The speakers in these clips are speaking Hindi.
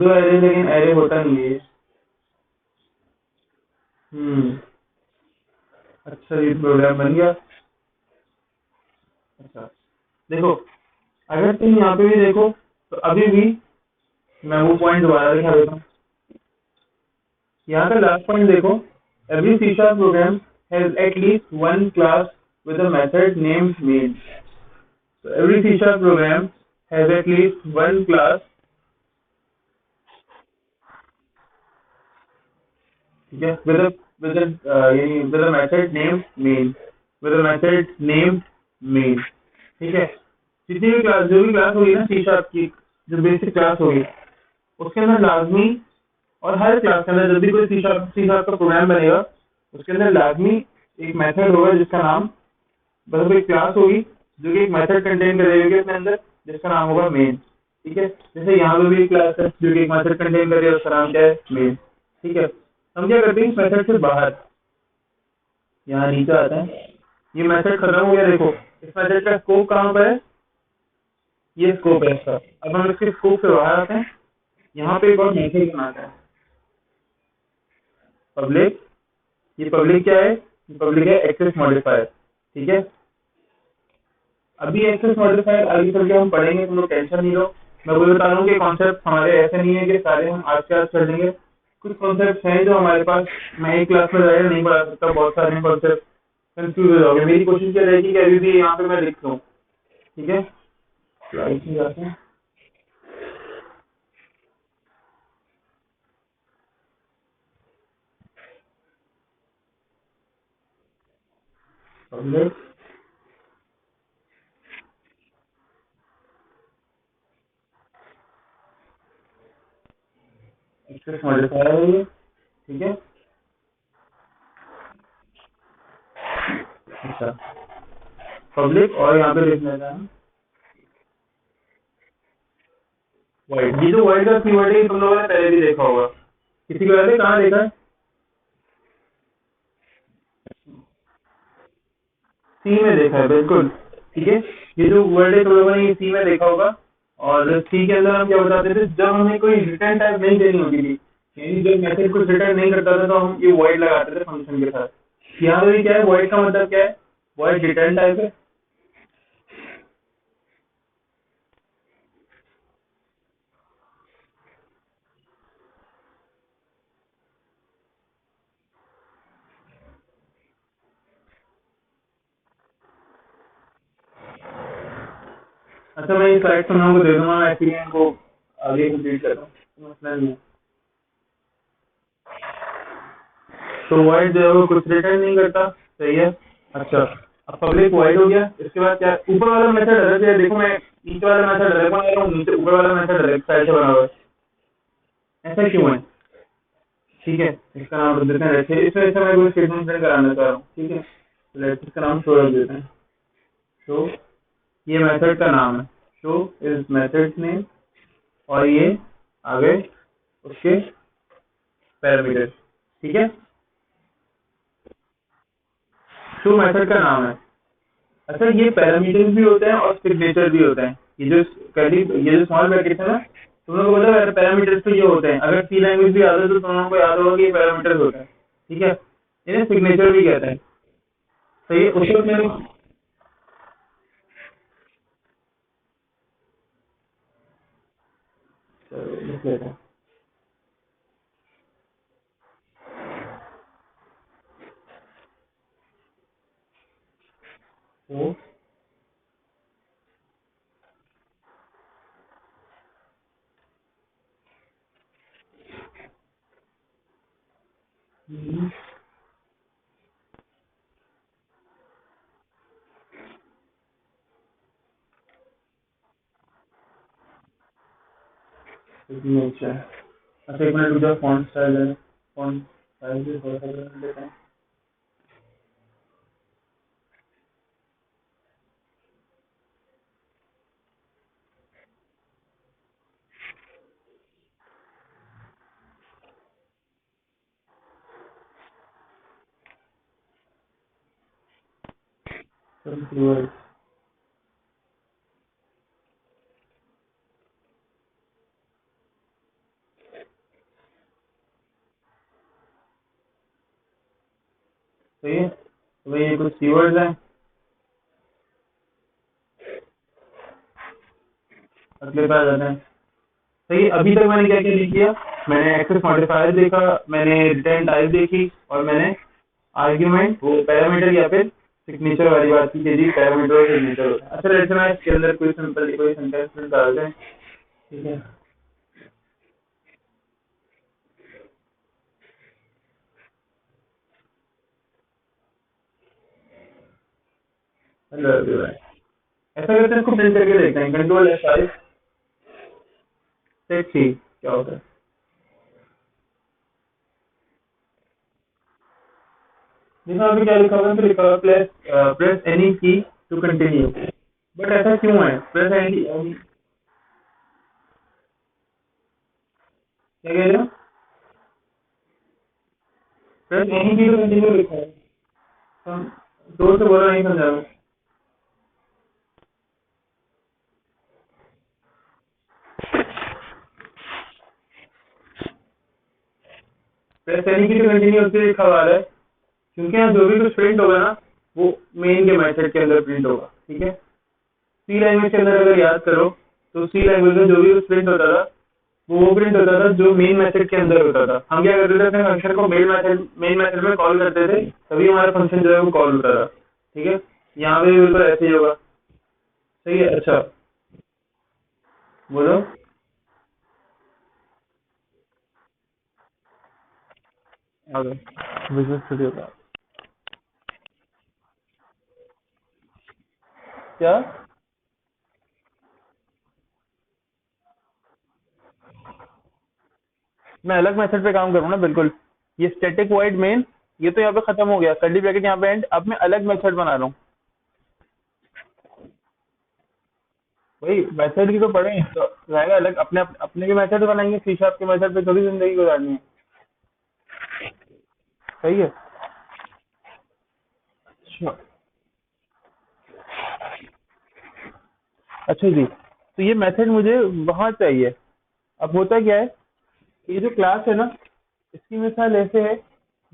दो एरे लेकिन एरे होता नहीं है। हम्म। अच्छा ये प्रोग्राम बन गया। अच्छा देखो, अगर तुम यहाँ पे भी देखो तो अभी भी मैं वो पॉइंट दोबारा दिखा देता हूँ। यहाँ का लास्ट पॉइंट देखो, every C# program has at least one class with a method named main. So every C# program has at least one class, ठीक है, यानी with a method named main, with a method named main, ठीक है। जितनी भी क्लास, जो भी क्लास होगी ना C# की, जो बेसिक क्लास होगी, उसके अंदर लाजमी, और हर क्लास के अंदर जब भी कोई C# का प्रोग्राम बनेगा, उसके अंदर लाजमी एक मेथड होगा जिसका नाम, मतलब एक क्लास होगी जो कि एक मेथड कंटेन करेगी अपने अंदर, जिसका नाम होगा मेन, ठीक है। जैसे यहाँ पे भी एक क्लास है जो कि एक मेथड कंटेन करेगा, उसका नाम क्या है, मेन, ठीक है। हम क्या करते हैं, इस मेथड से बाहर यहाँ नीचे आते हैं, ये मेथड खत्म हो गया, देखो इस मेथड का स्कोप कहाँ पर है, ये स्कोप है इसका। अब हम इसके स्कोप से बाहर आते हैं, यहाँ पे एक और मेथड बनाते हैं, पब्लिक। ये पब्लिक क्या है, पब्लिक है एक्सेस मॉडिफायर, ठीक है। अभी एक्सेस मॉडिफायर आगे चल के हम पढ़ेंगे, तुम लोग टेंशन नहीं लो। मैं वही बता रहा हूँ कि कॉन्सेप्ट हमारे ऐसे नहीं है कि सारे हम आज के आज कर लेंगे। कुछ कॉन्सेप्ट हैं जो हमारे पास, मैं एक क्लास में जाकर नहीं पढ़ा सकता, बहुत सारे कॉन्सेप्ट कंफ्यूज हो जाओगे। मेरी कोशिश क्या रहेगी कि अभी भी यहाँ पे मैं लिख लूँ, ठीक है। स्लाइड में जाते हैं। पब्लिक एक्सेस मॉडिफायर है ये, ठीक है। अच्छा, पब्लिक, और यहाँ पे लिख लेना है वाइड। ये जो वाइड का कीवर्ड है, तुम लोगों ने पहले भी देखा होगा, किसी को याद है कहाँ देखा है? सी में देखा है, बिल्कुल, ठीक है। ये जो वर्ड है तुम लोगों ने सी में देखा होगा। और सी के अंदर हम क्या बताते थे, जब हमें कोई रिटर्न टाइप नहीं देनी होती थी, यानी जब मैसेज कुछ रिटर्न नहीं करता था, तो हम ये वॉइड लगाते थे फंक्शन के साथ। यहाँ पे भी क्या है, वॉइड का मतलब क्या है, वॉइड रिटर्न टाइप है। अच्छा मैं ये स्लाइड तुम लोगों को दे दूंगा, मैं एक्सपीरियंस को आगे कंप्लीट कर रहा हूँ, मसला नहीं है। तो वॉइड जो है वो कुछ रिटर्न नहीं करता, सही है। अच्छा, अब पब्लिक वॉइड हो गया, इसके बाद क्या, ऊपर वाला मेथड अलग है, देखो मैं नीचे वाला मेथड अलग बना रहा हूँ, नीचे ऊपर वाला मेथड अलग साइड से बना हुआ है, ऐसा क्यों है, ठीक है। इसका नाम रख देते हैं ऐसे, इसमें ऐसे मैं कोई स्टेटमेंट प्रिंट कराना चाह रहा हूँ, ठीक है। तो लेट्स इसका नाम शो रख देते हैं, शो, ये मेथड का नाम है, शो इज मेथड नेम, और ये आगे उसके पैरामीटर, ठीक है। शो मेथड का नाम है। अच्छा ये पैरामीटर्स भी होते हैं और सिग्नेचर भी होते हैं, ये जो स्मॉल ब्रैकेट है ना, तुम लोगों को पता है पैरामीटर्स तो ये होते हैं, अगर सी लैंग्वेज भी आता है तो तुम लोगों को याद होगा कि ये पैरामीटर्स होते हैं, ठीक है। इन्हें सिग्नेचर भी कहते हैं, सही है। उसके मैंने चलो, लिख लेते हैं। तो सिग्नेचर। अच्छा एक मिनट रुक जाओ, फॉन्ट स्टाइल है, फॉन्ट साइज भी थोड़ा सा कर लेते हैं। कंप्यूटर सही है, तो भाई ये कुछ कीवर्ड्स हैं। अगले पे आ जाते हैं। सही है, अभी तक मैंने क्या क्या लिख किया, मैंने एक्सेस मॉडिफायर देखा, मैंने रिटर्न टाइप देखी, और मैंने आर्ग्यूमेंट वो पैरामीटर या फिर सिग्नेचर वाली बात की जी, पैरामीटर और सिग्नेचर होता है। अच्छा लेट्स मैं इसके अंदर कोई सिंपल कोई सेंटेंस डालते हैं, ठीक है। हेलो एवरीवन, ऐसा करते हैं, इसको प्रिंट करके देखते हैं, कंट्रोल F5, सेट सी क्या होता है। देखो अभी क्या लिखा हुआ है, तो लिखा हुआ प्रेस प्रेस एनी की टू कंटिन्यू, बट ऐसा क्यों है, प्रेस एनी, क्या कह रहे हो, प्रेस एनी की टू कंटिन्यू लिखा है, हम जोर से बोला नहीं समझा मैं। प्रेस एनी की टू कंटिन्यू उससे लिखा हुआ है क्योंकि यहाँ जो भी कुछ प्रिंट होगा ना वो मेन के मेथड के अंदर प्रिंट होगा, ठीक है। सी लैंग्वेज के अंदर अगर याद करो तो सी लैंग्वेज में जो भी कुछ प्रिंट होता था वो प्रिंट होता था जो मेन मेथड के अंदर होता था। हम क्या करते थे, अपने फंक्शन को मेन मेथड में कॉल करते थे, तभी हमारा फंक्शन जो है वो कॉल होता था, ठीक है। यहाँ पे भी बिल्कुल ऐसे ही होगा, सही है। अच्छा बोलो। विजुअल स्टूडियो का क्या, मैं अलग मेथड पे काम करूँ ना, बिल्कुल। ये स्टैटिक वॉइड मेन, ये तो यहाँ पे खत्म हो गया, कर्ली ब्रैकेट यहाँ पे एंड, अब मैं अलग मेथड बना रहा हूँ। वही मेथड की तो पढ़े हैं, तो रहेगा अलग, अपने अपने के मेथड बनाएंगे, सी शार्प के मेथड पे थोड़ी जिंदगी गुजारनी है, सही है। अच्छा अच्छा जी, तो ये मेथड मुझे वहां चाहिए। अब होता क्या है, ये जो क्लास है ना, इसकी मिसाल ऐसे है,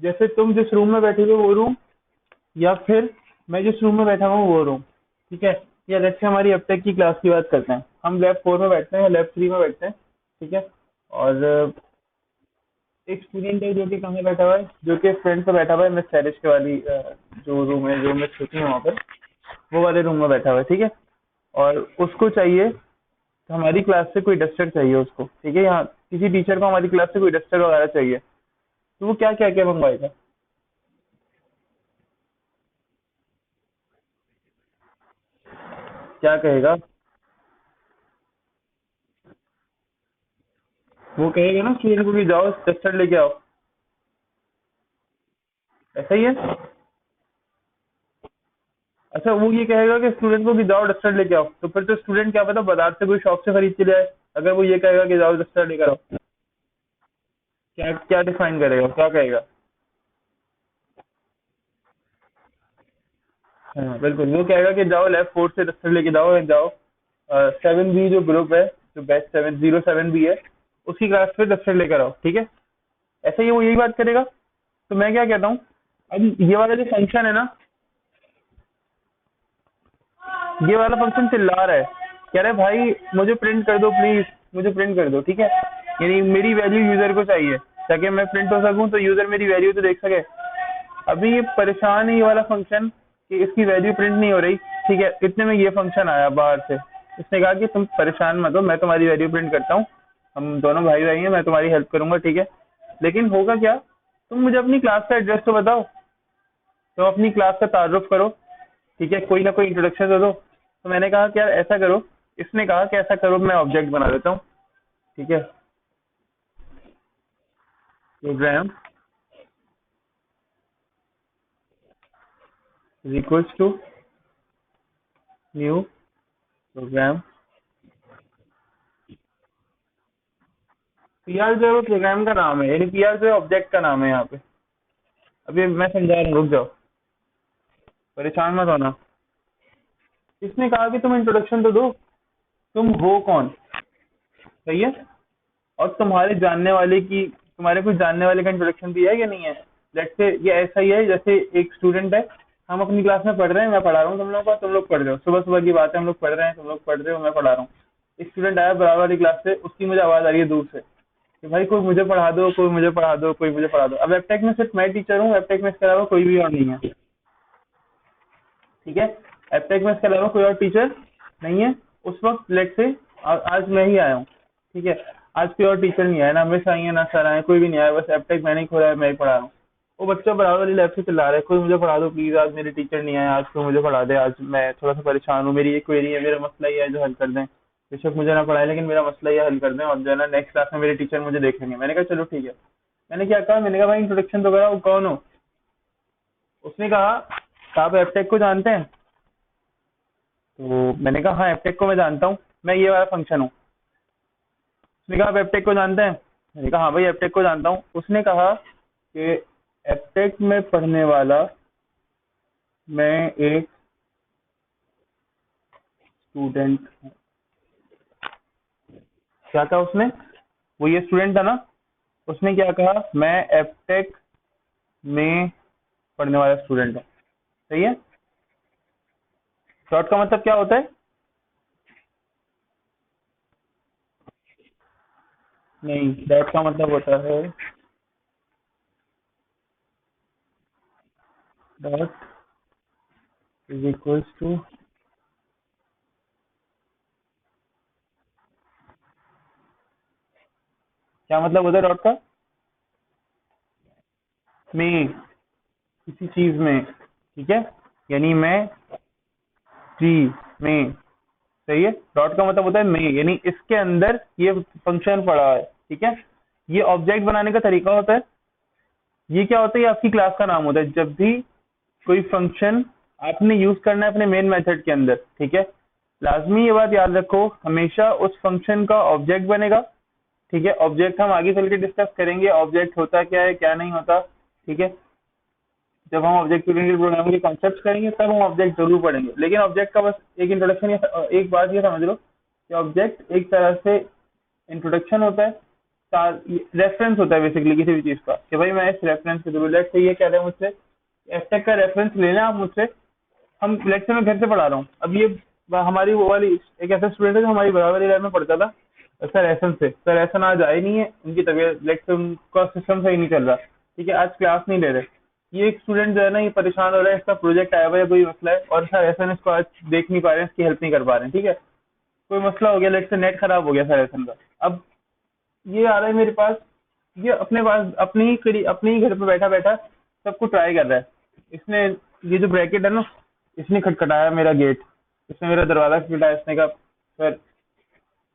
जैसे तुम जिस रूम में बैठे हो वो रूम, या फिर मैं जिस रूम में बैठा हूँ वो रूम, ठीक है। या जैसे हमारी अब तक की क्लास की बात करते हैं, हम लैब 4 में बैठते हैं या लैब 3 में बैठते हैं, ठीक है। और एक स्टूडेंट है जो कि कहाँ बैठा हुआ है, जो कि फ्रंट पे बैठा हुआ है, मिस सैरिश के वाली जो रूम है, जो मिस होती है वहाँ पर, वो वाले रूम में बैठा हुआ है, ठीक है। और उसको चाहिए, तो हमारी क्लास से कोई डस्टर चाहिए उसको, ठीक है। यहाँ किसी टीचर को हमारी क्लास से कोई डस्टर वगैरह चाहिए, तो वो क्या क्या क्या मंगवाएगा, क्या कहेगा। वो कहेगा ना स्टूडेंट को कि जाओ डस्टर लेके आओ, ऐसा ही है। अच्छा वो ये कहेगा कि स्टूडेंट को कि जाओ डस्टर लेके आओ, तो फिर तो स्टूडेंट क्या पता बाजार से कोई शॉप से खरीद के ले आए, अगर वो ये कहेगा कि जाओ डस्टर लेकर आओ, क्या क्या डिफाइन करेगा, क्या कहेगा। हाँ बिल्कुल, वो कहेगा कि जाओ लेफ्ट 4 से डस्टर लेके जाओ, जाओ 7B जो ग्रुप है, जो बैच 707B है, उसकी क्लास पे डस्टर लेकर आओ, ठीक है। ऐसे ही वो यही बात करेगा। तो मैं क्या कहता हूँ, अब ये वाला जो फंक्शन है ना, ये वाला फंक्शन चिल्ला रहा है, कह रहा है भाई मुझे प्रिंट कर दो प्लीज, मुझे प्रिंट कर दो, ठीक है। यानी मेरी वैल्यू यूजर को चाहिए, ताकि मैं प्रिंट हो सकूं, तो यूजर मेरी वैल्यू तो देख सके। अभी ये परेशान है ये वाला फंक्शन कि इसकी वैल्यू प्रिंट नहीं हो रही, ठीक है। इतने में ये फंक्शन आया बाहर से, इसने कहा कि तुम परेशान मत हो, मैं तुम्हारी वैल्यू प्रिंट करता हूँ, हम दोनों भाई भाई हैं, मैं तुम्हारी हेल्प करूंगा, ठीक है। लेकिन होगा क्या, तुम मुझे अपनी क्लास का एड्रेस तो बताओ, तुम अपनी क्लास का तारुफ करो, ठीक है, कोई ना कोई इंट्रोडक्शन दे दो। तो मैंने कहा कि यार ऐसा करो, इसने कहा कि ऐसा करो, मैं ऑब्जेक्ट बना देता हूँ, ठीक है। Program is equals to new program, PR जो है वो प्रोग्राम का नाम है, यानी पीआर जो है ऑब्जेक्ट का नाम है यहाँ पे। अभी मैं समझा रहा हूँ, रुक जाओ, परेशान मत होना। इसने कहा कि तुम इंट्रोडक्शन तो दो, तुम हो कौन, सही है। और तुम्हारे जानने वाले की, तुम्हारे कुछ जानने वाले का इंट्रोडक्शन दिया है या नहीं है, लेट्स से ये ऐसा ही है जैसे एक स्टूडेंट है, हम अपनी क्लास में पढ़ रहे हैं, मैं पढ़ा रहा हूँ तुम लोगों को, तुम लोग पढ़ रहे हो, सुबह सुबह की बात है, हम लोग पढ़ रहे हैं, तुम लोग पढ़ रहे हो, मैं पढ़ा रहा हूँ। एक स्टूडेंट आया बराबर वाली क्लास से, उसकी मुझे आवाज आ रही है दूर से कि भाई कोई मुझे पढ़ा दो, कोई मुझे पढ़ा दो, कोई मुझे पढ़ा दो। अब एबटेक में सिर्फ मैं टीचर हूँ, एबटेक में इसके अलावा कोई भी और नहीं है, ठीक है। एबटेक में इसके अलावा कोई और टीचर नहीं है। उस वक्त लेट से आज मैं ही आया हूँ, ठीक है। आज कोई और टीचर नहीं आया, ना मिस आई है ना सर आए, कोई भी नहीं आया, बस एबटेक मैंने ही खोला है, मैं ही पढ़ा रहा हूँ। वो बच्चा बराबर वाली लैब से चिल्ला रहा है, कोई मुझे पढ़ा दो प्लीज, आज मेरे टीचर नहीं आए, आज कोई मुझे पढ़ा दे, आज मैं थोड़ा सा परेशान हूँ, मेरी एक क्वेरी है, मेरा मसला ये है जो हल कर दें। बेशक मुझे ना पढ़ाए लेकिन मेरा मसला ये हल कर दें, और जो है ना नेक्स्ट क्लास में मेरे टीचर मुझे देखेंगे। मैंने कहा चलो ठीक है। मैंने क्या कहा, मैंने कहा भाई इंट्रोडक्शन तो करा, वो कौन हो। उसने कहा आप एबटेक को जानते हैं। तो मैंने कहा हाँ एबटेक को मैं जानता हूँ, मैं ये वाला फंक्शन हूँ। उसने कहा आप एबटेक को जानते हैं। मैंने कहा हाँ भाई एबटेक को जानता हूँ। उसने कहा कि एबटेक में पढ़ने वाला मैं एक स्टूडेंट हूँ। क्या कहा उसने, वो ये स्टूडेंट था ना, उसने क्या कहा, मैं एबटेक में पढ़ने वाला स्टूडेंट हूँ। सही है। शॉर्ट का मतलब क्या होता है, नहीं डॉट का मतलब होता है डॉट इज इक्वल्स टू, क्या मतलब होता है डॉट का, में, किसी चीज में, ठीक है। यानी मैं जी में, सही है। डॉट का मतलब होता है में, यानी इसके अंदर ये फंक्शन पड़ा है, ठीक है। ये ऑब्जेक्ट बनाने का तरीका होता है। ये क्या होता है, ये आपकी क्लास का नाम होता है। जब भी कोई फंक्शन आपने यूज करना है अपने मेन मेथड के अंदर, ठीक है, लाजमी ये बात याद रखो, हमेशा उस फंक्शन का ऑब्जेक्ट बनेगा, ठीक है। ऑब्जेक्ट हम आगे चल के डिस्कस करेंगे, ऑब्जेक्ट होता क्या है क्या नहीं होता, ठीक है। जब हम ऑब्जेक्ट ओरिएंटेड प्रोग्रामिंग के कॉन्सेप्ट करेंगे तब हम ऑब्जेक्ट जरूर पढ़ेंगे, लेकिन ऑब्जेक्ट का बस एक इंट्रोडक्शन, एक बात ये समझ लो कि ऑब्जेक्ट एक तरह से इंट्रोडक्शन होता है, रेफरेंस होता है बेसिकली किसी भी चीज का, कि भाई मैं इस रेफरेंस के थ्रू, लेट से ये कह रहे हैं मुझसे एफटेक का रेफरेंस लेना आप मुझसे, हम लेट से मैं घर से पढ़ा रहा हूँ। अब ये हमारी वो वाली एक ऐसा स्टूडेंट है जो हमारी बराबर लैब में पढ़ता था सर एहसन से, सर एहसन आज आए नहीं है, उनकी तबीयत लेट से, उनका सिस्टम सही नहीं चल रहा, ठीक है, आज क्लास नहीं ले रहे। ये एक स्टूडेंट जो है ना, ये परेशान हो रहा है, इसका प्रोजेक्ट आया हुआ है, कोई मसला है, और सर एहसन इसको आज देख नहीं पा रहे हैं, इसकी हेल्प नहीं कर पा रहे हैं, ठीक है। कोई मसला हो गया, लेट से नेट खराब हो गया सर एहसन का। अब ये आ रहा है मेरे पास, ये अपने पास अपने ही घर पे बैठा बैठा सबको ट्राई कर रहा है। इसने ये जो ब्रैकेट है ना, इसने खटखटाया मेरा गेट, इसने मेरा दरवाजा खटखटाया, इसने कहा सर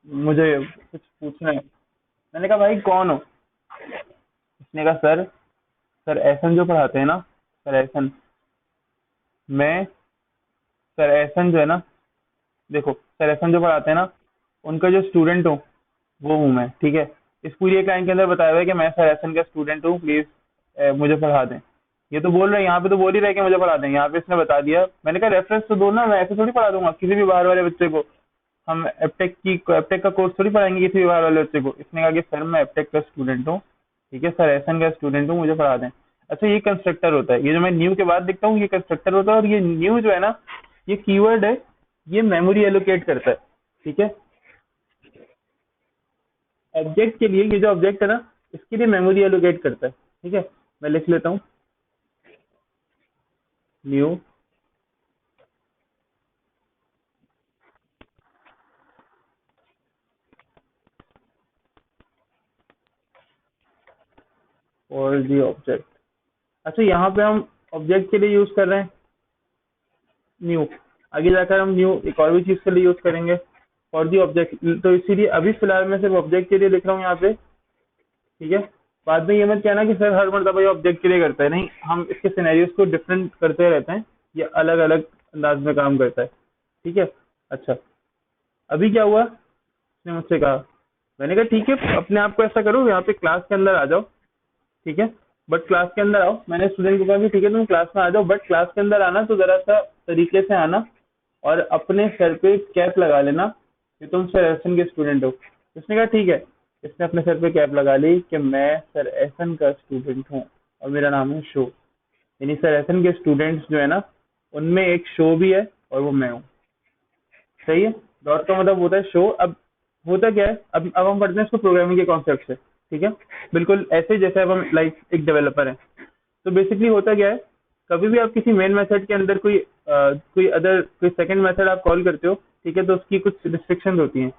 मुझे कुछ पूछना है। मैंने कहा भाई कौन हो। इसने कहा सर, सर एहसन जो पढ़ाते हैं ना, सर एहसन, मैं, सर एहसन जो है ना, देखो सर एहसन जो पढ़ाते हैं ना, उनका जो स्टूडेंट हूँ वो हूँ मैं, ठीक है। इस पूरी एक लाइन के अंदर बताया हुआ है कि मैं सर एहसन का स्टूडेंट हूँ, प्लीज मुझे पढ़ा दें। ये तो बोल रहे हैं, यहाँ पे तो बोल ही रहे कि मुझे पढ़ा दें, यहाँ पे इसने बता दिया। मैंने कहा रेफरेंस तो दो ना, मैं ऐसे थोड़ी पढ़ा दूंगा किसी भी बाहर वाले बच्चे को, हम एपटेक का कोर्स थोड़ी पढ़ाएंगे किसी भी बाहर वाले बच्चे को। इसने कहा कि सर मैं एपटेक का स्टूडेंट हूँ, ठीक है, सर एहसन का स्टूडेंट हूँ, मुझे पढ़ा दें। अच्छा ये कंस्ट्रक्टर होता है, ये जो मैं न्यू के बाद लिखता हूँ ये कंस्ट्रक्टर होता है, और ये न्यू जो है ना, ये कीवर्ड है, ये मेमोरी एलोकेट करता है, ठीक है। ऑब्जेक्ट के लिए, ये जो ऑब्जेक्ट है ना, इसके लिए मेमोरी एलोकेट करता है, ठीक है। मैं लिख लेता हूँ न्यू और दी ऑब्जेक्ट। अच्छा यहाँ पे हम ऑब्जेक्ट के लिए यूज कर रहे हैं न्यू, आगे जाकर हम न्यू एक और भी चीज के लिए यूज करेंगे फॉर दी ऑब्जेक्ट, तो इसीलिए अभी फिलहाल मैं सिर्फ ऑब्जेक्ट के लिए लिख रहा हूँ यहाँ पे, ठीक है। बाद में ये मत कहना कि सर हर मर्तबा ये ऑब्जेक्ट के लिए करता है, नहीं, हम इसके सिनेरियोज को डिफरेंट करते रहते हैं, ये अलग अलग अंदाज में काम करता है, ठीक है। अच्छा अभी क्या हुआ, उसने मुझसे कहा, मैंने कहा ठीक है अपने आप को ऐसा करो, यहाँ पे क्लास के अंदर आ जाओ, ठीक है, बट क्लास के अंदर आओ। मैंने स्टूडेंट को कहा कि ठीक है तुम क्लास में आ जाओ, बट क्लास के अंदर आना तो जरा सा तरीके से आना, और अपने सर पे कैप लगा लेना कि तुम सर एहसन के स्टूडेंट हो। उसने कहा ठीक है। इसने अपने सर पे कैप लगा ली कि मैं सर एहसन का स्टूडेंट हूँ, और मेरा नाम है शो। यानी सरेसन के स्टूडेंट्स जो है ना, उनमें एक शो भी है और वो मैं हूँ। सही है। डॉट का मतलब होता है शो। अब होता क्या है, अब हम पढ़ते हैं इसको प्रोग्रामिंग के कॉन्सेप्ट से। ठीक है, बिल्कुल ऐसे जैसे अब हम लाइक एक डेवलपर है। तो बेसिकली होता क्या है, कभी भी आप किसी मेन मेथड के अंदर कोई सेकंड मेथड आप कॉल करते हो, ठीक है, तो उसकी कुछ रिस्ट्रिक्शंस होती हैं।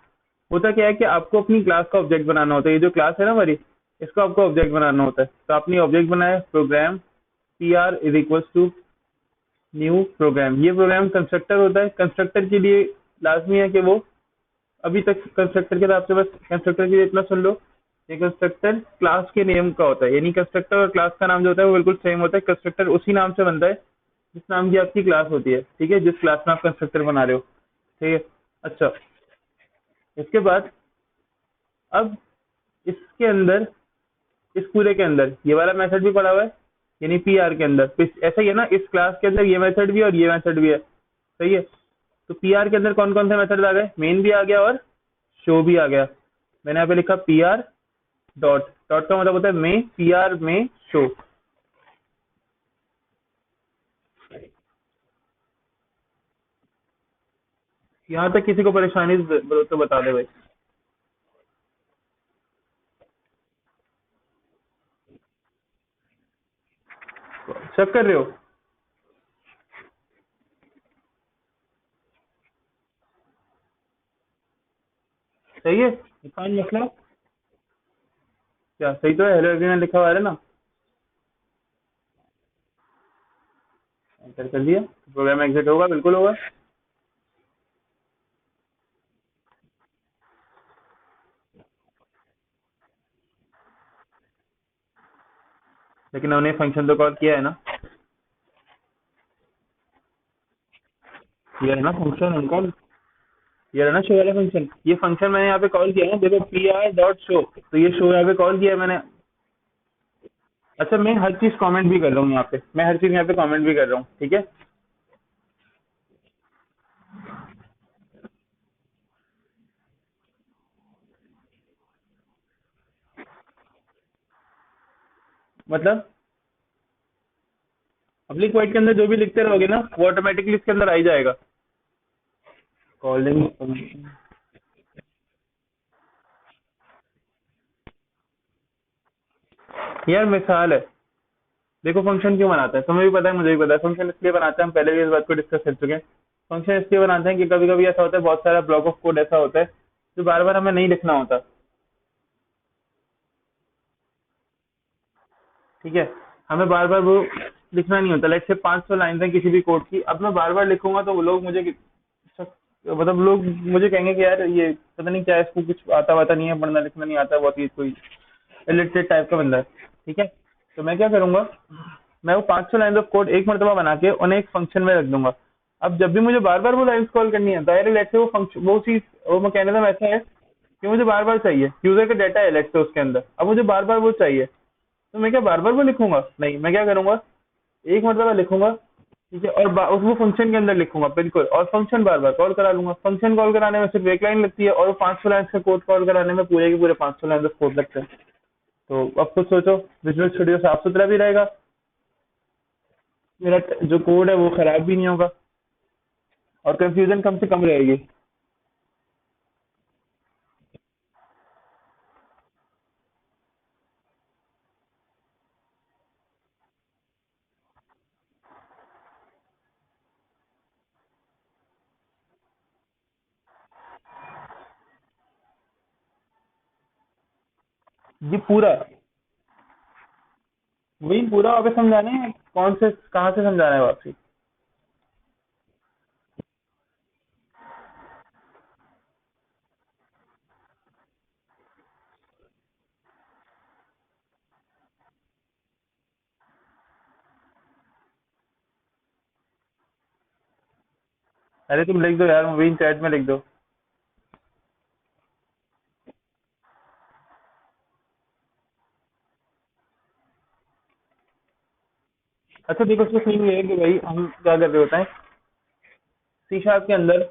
होता क्या है कि आपको अपनी क्लास का ऑब्जेक्ट बनाना होता है। ये जो क्लास है ना हमारी, इसको आपको ऑब्जेक्ट बनाना होता है। तो आपने ऑब्जेक्ट बनाया program P R is equals to new program. ये प्रोग्राम कंस्ट्रक्टर होता है। कंस्ट्रक्टर के लिए लाजमी है कि वो, अभी तक कंस्ट्रक्टर के हिसाब से बस कंस्ट्रक्टर के लिए इतना सुन लो, ये कंस्ट्रक्टर क्लास के नेम का होता है। यानी कंस्ट्रक्टर और क्लास का नाम जो होता है वो बिल्कुल सेम होता है। कंस्ट्रक्टर उसी नाम से बनता है जिस नाम की आपकी क्लास होती है। ठीक है, जिस क्लास में आप कंस्ट्रक्टर बना रहे हो। ठीक है। अच्छा, इसके बाद अब इसके अंदर, इस पूरे के अंदर ये वाला मेथड भी पड़ा हुआ है, यानी पी आर के अंदर। तो ऐसा ही है ना, इस क्लास के अंदर ये मेथड भी है और ये मेथड भी है। सही है। तो पी आर के अंदर कौन कौन से मेथड आ गए, मेन भी आ गया और शो भी आ गया। मैंने यहाँ पे लिखा पी आर डॉट, डॉट का मतलब होता है में, पी आर में शो। यहाँ तक किसी को परेशानी तो बता दे भाई। चेक कर रहे हो? सही है, इरफान मसला क्या सही तो है? हेलो एवरीवन लिखा हुआ है ना, एंटर कर दिया, प्रोग्राम एग्जिट होगा, बिल्कुल होगा। लेकिन उन्हें फंक्शन तो कॉल किया है ना, ये है ना फंक्शन उनका, ये है ना शो वाला फंक्शन। ये फंक्शन मैंने यहाँ पे कॉल किया है ना, देखो पी आर डॉट शो, तो ये शो यहाँ पे कॉल किया है मैंने। अच्छा, मैं हर चीज कमेंट भी कर रहा हूँ यहाँ पे, मैं हर चीज यहाँ पे कमेंट भी कर रहा हूँ। ठीक है, मतलब पब्लिक वाइड के अंदर जो भी लिखते रहोगे ना, वो ऑटोमेटिकली इसके अंदर आ ही जाएगा। कॉलिंग फंक्शन, यार मिसाल है, देखो फंक्शन क्यों बनाते हैं तुम्हें भी पता है, मुझे भी पता है। फंक्शन इसलिए बनाते हैं, हम पहले भी इस बात को डिस्कस कर चुके हैं। फंक्शन इसलिए बनाते हैं कि कभी कभी ऐसा होता है, बहुत सारा ब्लॉक ऑफ कोड ऐसा होता है जो बार बार हमें नहीं लिखना होता। ठीक है, हमें बार बार वो लिखना नहीं होता। लाइक से 500 लाइन है किसी भी कोड की, अब मैं बार बार लिखूंगा तो वो लोग मुझे मतलब लोग मुझे कहेंगे कि यार ये पता नहीं क्या है, इसको कुछ आता वाता नहीं है, पढ़ना लिखना नहीं आता, बहुत ही कोई इलिटरेट टाइप का बंदा है। ठीक है, तो मैं क्या करूंगा, मैं वो 500 लाइन ऑफ कोड एक मरतबा बना के उन्हें एक फंक्शन में रख दूंगा। अब जब भी मुझे बार बार वो लाइन्स कॉल करनी है, दायरे लेट से वो फंक्शन, वो चीज, वो मैकेनिज्म ऐसा है कि मुझे बार बार चाहिए। यूजर का डाटा है लेट से उसके अंदर, अब मुझे बार बार वो चाहिए। तो मैं क्या बार बार वो लिखूंगा? नहीं, मैं क्या करूंगा, एक मरतबा लिखूंगा, ठीक है, और वो फंक्शन के अंदर लिखूंगा बिल्कुल, और फंक्शन बार बार कॉल करा लूंगा। फंक्शन कॉल कराने में सिर्फ एक लाइन लगती है, और वो 500 लाइन का कोड कॉल कराने में पूरे के पूरे 500 लाइन ऑफ कोड लगते हैं। तो अब खुद सोचो, विजुअल स्टूडियो साफ सुथरा भी रहेगा, मेरा जो कोड है वो खराब भी नहीं होगा, और कंफ्यूजन कम से कम रहेगी। ये पूरा, वही पूरा वापस समझाना है, कौन से कहाँ से समझाना है वापसी? अरे तुम लिख दो यार, वही चैट में लिख दो। अच्छा देखो, उसमें सीन ये है कि भाई हम क्या कर रहे होते हैं सी शार्प के अंदर,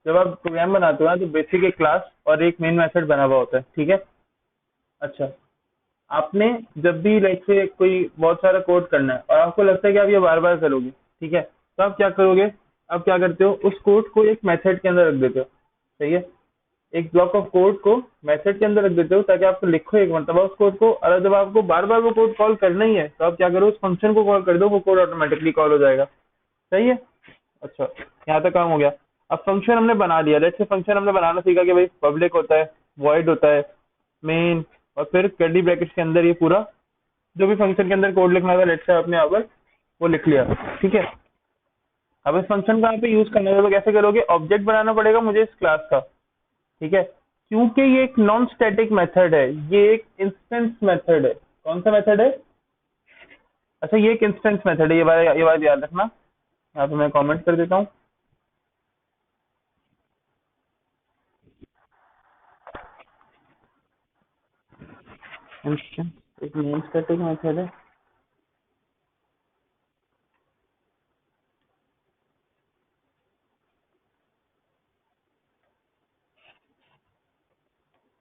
जब आप प्रोग्राम बनाते हो ना, तो बेसिक एक क्लास और एक मेन मेथड बना हुआ होता है। ठीक है। अच्छा, आपने जब भी लाइक से कोई बहुत सारा कोड करना है और आपको लगता है कि आप ये बार बार करोगे, ठीक है, तो आप क्या करोगे, आप क्या करते हो, उस कोड को एक मेथड के अंदर रख देते हो। सही है, एक ब्लॉक ऑफ कोड को मेथड के अंदर रख देते हो ताकि आप लिखो एक मरतबा उस कोड को, और जब आपको बार बार वो कोड कॉल करना ही है तो आप क्या करो, उस फंक्शन को कॉल कर दो, वो कोड ऑटोमेटिकली कॉल हो जाएगा। सही है। अच्छा, यहाँ तक काम हो गया। अब फंक्शन हमने बना लिया, लेट्स से फंक्शन हमने बनाना सीखा कि भाई पब्लिक होता है, वॉइड होता है, मेन, और फिर कर्ली ब्रैकेट के अंदर ये पूरा जो भी फंक्शन के अंदर कोड लिखना था लेट्स से आपने यहाँ पर वो लिख लिया। ठीक है, अब इस फंक्शन का यहाँ पे यूज करना है तो कैसे करोगे, ऑब्जेक्ट बनाना पड़ेगा मुझे इस क्लास का। ठीक है, क्योंकि ये एक नॉन स्टैटिक मेथड है, ये एक इंस्टेंस मेथड है। कौन सा मेथड है? अच्छा, ये एक इंस्टेंस मेथड है, ये बात याद रखना। यहाँ पे मैं कमेंट कर देता हूँ। इंस्टेंस एक नॉन स्टैटिक मेथड है।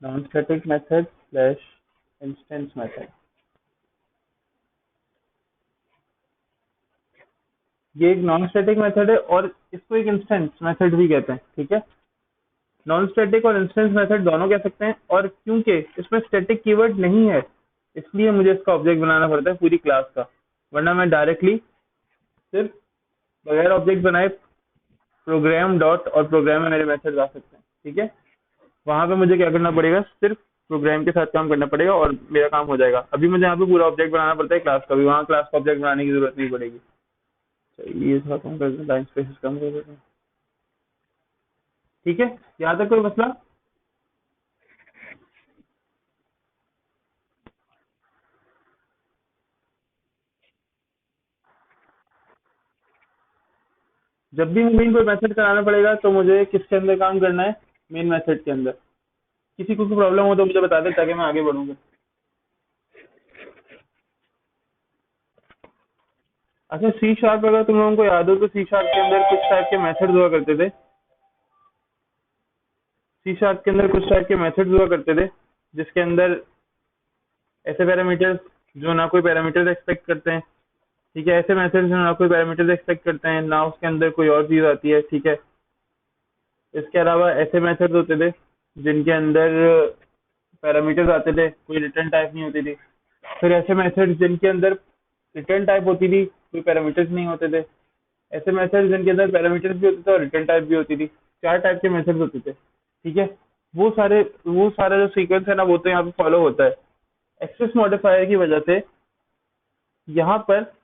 Non static method slash instance method, ये एक नॉन स्टैटिक मेथड है और इसको एक इंस्टेंस मेथड भी कहते हैं। ठीक है, नॉन स्टैटिक और इंस्टेंस मेथड दोनों कह सकते हैं, और क्योंकि इसमें स्टैटिक कीवर्ड नहीं है इसलिए मुझे इसका ऑब्जेक्ट बनाना पड़ता है पूरी क्लास का, वरना मैं डायरेक्टली सिर्फ बगैर ऑब्जेक्ट बनाए प्रोग्राम डॉट और प्रोग्राम में मेरे मेथड आ सकते हैं। ठीक है, वहां पे मुझे क्या करना पड़ेगा, सिर्फ प्रोग्राम के साथ काम करना पड़ेगा और मेरा काम हो जाएगा। अभी मुझे यहाँ पे पूरा ऑब्जेक्ट बनाना पड़ता है क्लास का भी, वहाँ क्लास का ऑब्जेक्ट बनाने की जरूरत नहीं पड़ेगी। तो ये थोड़ा कम कर दें, लाइन स्पेसेस कम कर देते हैं। ठीक है, यहाँ तक कोई मसला? जब भी मुझे कोई मेथड कराना पड़ेगा तो मुझे किसके अंदर काम करना है, मेन मेथड के अंदर। किसी को कोई प्रॉब्लम हो तो मुझे बता दे ताकि मैं आगे बढ़ूंगा। अच्छा, सी शार्प अगर तुम लोगों को याद हो तो सी शार्प के अंदर कुछ टाइप के मेथड हुआ करते थे। सी शार्प के अंदर कुछ टाइप के मेथड हुआ करते थे जिसके अंदर ऐसे पैरामीटर्स जो ना कोई पैरामीटर एक्सपेक्ट करते हैं। ठीक है, ऐसे मेथड जो ना कोई पैरामीटर एक्सपेक्ट करते हैं ना उसके अंदर कोई और चीज आती है। ठीक है, इसके अलावा ऐसे मेथड होते थे जिनके अंदर पैरामीटर्स आते थे, कोई रिटर्न टाइप नहीं होती थी। फिर ऐसे मेथड जिनके अंदर रिटर्न टाइप होती थी, कोई पैरामीटर्स नहीं होते थे। ऐसे मेथड जिनके अंदर पैरामीटर्स भी होते थे और रिटर्न टाइप भी होती थी। चार टाइप के मेथड्स होते थे। ठीक है, वो सारा जो सीक्वेंस है ना वो तो यहाँ पे फॉलो होता है। एक्सेस मॉडिफायर की वजह से यहाँ पर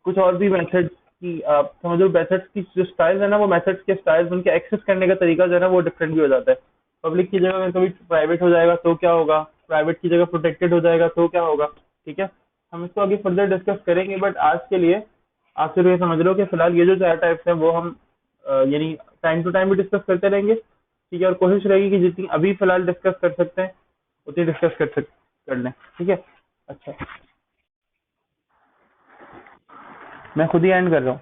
कुछ और भी मेथड्स की आप समझो, मेथड्स की जो स्टाइल है ना, वो मेथड्स के स्टाइल्स उनके एक्सेस करने का तरीका जो है ना वो डिफरेंट भी हो जाता है। पब्लिक की जगह में कभी प्राइवेट हो जाएगा तो क्या होगा, प्राइवेट की जगह प्रोटेक्टेड हो जाएगा तो क्या होगा। ठीक है, हम इसको आगे फर्दर डिस्कस करेंगे, बट आज के लिए आप सिर्फ ये समझ लो कि फिलहाल ये जो चार टाइप्स हैं वो हम यानी टाइम टू टाइम भी डिस्कस करते रहेंगे। ठीक है, और कोशिश रहेगी कि जितनी अभी फिलहाल डिस्कस कर सकते हैं उतनी डिस्कस कर लें। ठीक है, अच्छा, मैं खुद ही एंड कर रहा हूँ।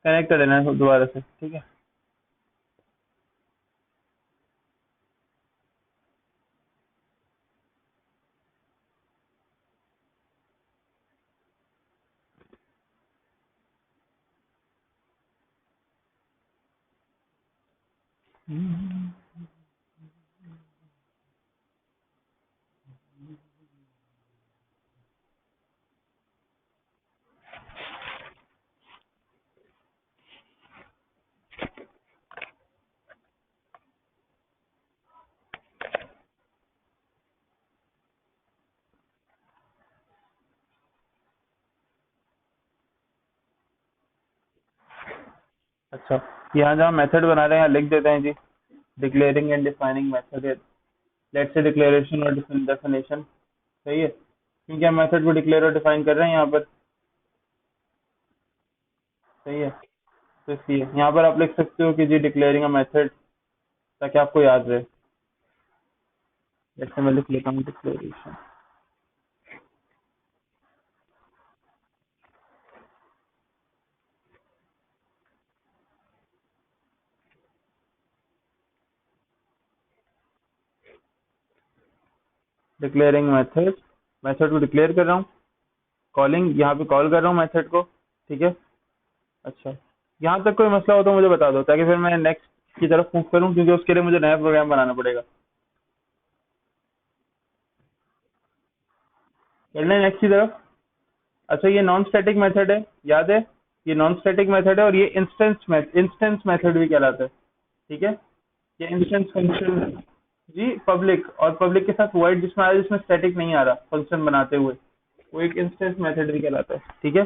कनेक्ट कर लेना दोबारा से। ठीक है। अच्छा, यहाँ जहाँ मेथड बना रहे हैं यहाँ लिख देते हैं जी, डिक्लेयरिंग एंड डिफाइनिंग मेथड है। लेट्स से डिक्लेरेशन और डेफिनेशन। सही है, क्योंकि हम मेथड को डिक्लेयर और डिफाइन कर रहे हैं यहाँ पर। सही है, तो इसलिए यहाँ पर आप लिख सकते हो कि जी डिक्लेयरिंग अ मेथड, ताकि आपको याद रहे। जैसे मैं लिख लेता हूँ डिक्लेरेशन। डिक्लेयरिंग मेथड, मेथड को डिक्लेयर कर रहा हूँ, कॉलिंग यहाँ पे कॉल कर रहा हूँ मेथड को, ठीक है। अच्छा, यहाँ तक कोई मसला हो तो मुझे बता दो, ताकि फिर मैं नेक्स्ट की तरफ मूव करूँ, क्योंकि उसके लिए मुझे नया प्रोग्राम बनाना पड़ेगा। चलना है नेक्स्ट की तरफ। अच्छा, ये नॉन स्टैटिक मेथड है, याद है, ये नॉन स्टैटिक मेथड है, और ये इंस्टेंस मेथड भी कहलाता है, ठीक है। ये इंस्टेंस फंक्शन, जी पब्लिक, और पब्लिक के साथ वॉइड जिसमें आ रहा है, जिसमें स्टैटिक नहीं आ रहा फंक्शन बनाते हुए, वो एक इंस्टेंस मेथड भी कहलाता है, ठीक है।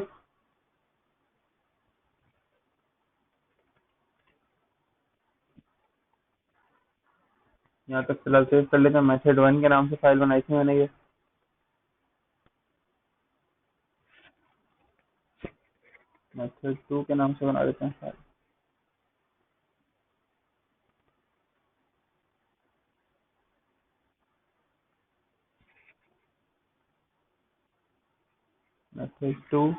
यहाँ तक फिलहाल सेव कर लेते हैं, मेथड 1 के नाम से फाइल बनाई थी मैंने ये। मेथड 2 के नाम से बना देते हैं फाइल। मेथड 2,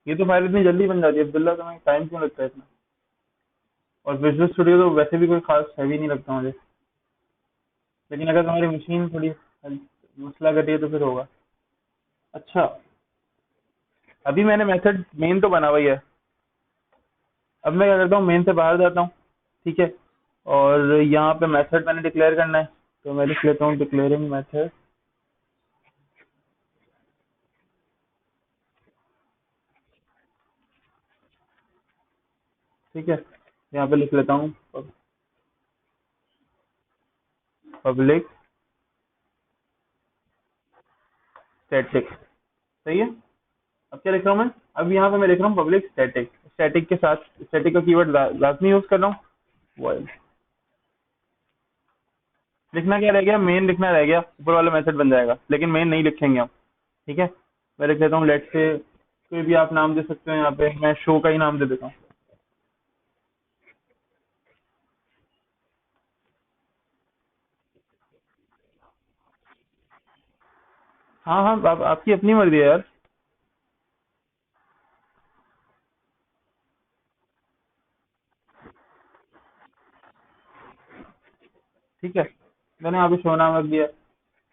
ये तो फाइल इतनी जल्दी बन जाती है अब्दुल्ला, तुम्हें टाइम क्यों लगता है इतना? और विजुअल स्टूडियो तो वैसे भी कोई खास हैवी नहीं लगता मुझे, लेकिन अगर तुम्हारी मशीन थोड़ी मसला कर रही है तो फिर होगा। अच्छा, अभी मैंने मेथड मेन तो बना हुआ ही है। अब मैं क्या करता हूँ, मेन से बाहर जाता हूँ, ठीक है, और यहाँ पे मेथड मैंने डिक्लेयर करना है, तो मैं लिख लेता हूँ डिक्लेयरिंग मेथड, ठीक है। यहाँ पे लिख लेता हूँ पब्लिक स्टैटिक, सही है। अब क्या लिख रहा हूँ मैं, अब यहाँ पे मैं लिख रहा हूँ पब्लिक स्टैटिक, स्टैटिक के साथ स्टैटिक का कीवर्ड लाजमी यूज कर रहा हूँ, void। लिखना क्या रह गया, मेन लिखना रह गया, ऊपर वाला मेथड बन जाएगा, लेकिन मेन नहीं लिखेंगे हम, ठीक है। मैं लिख लेता हूँ लेट से, कोई भी आप नाम दे सकते हो, यहाँ पे मैं शो का ही नाम दे देता हूँ। हाँ हाँ, आपकी अपनी मर्जी है यार। ठीक है, मैंने यहाँ पे शो नाम रख दिया।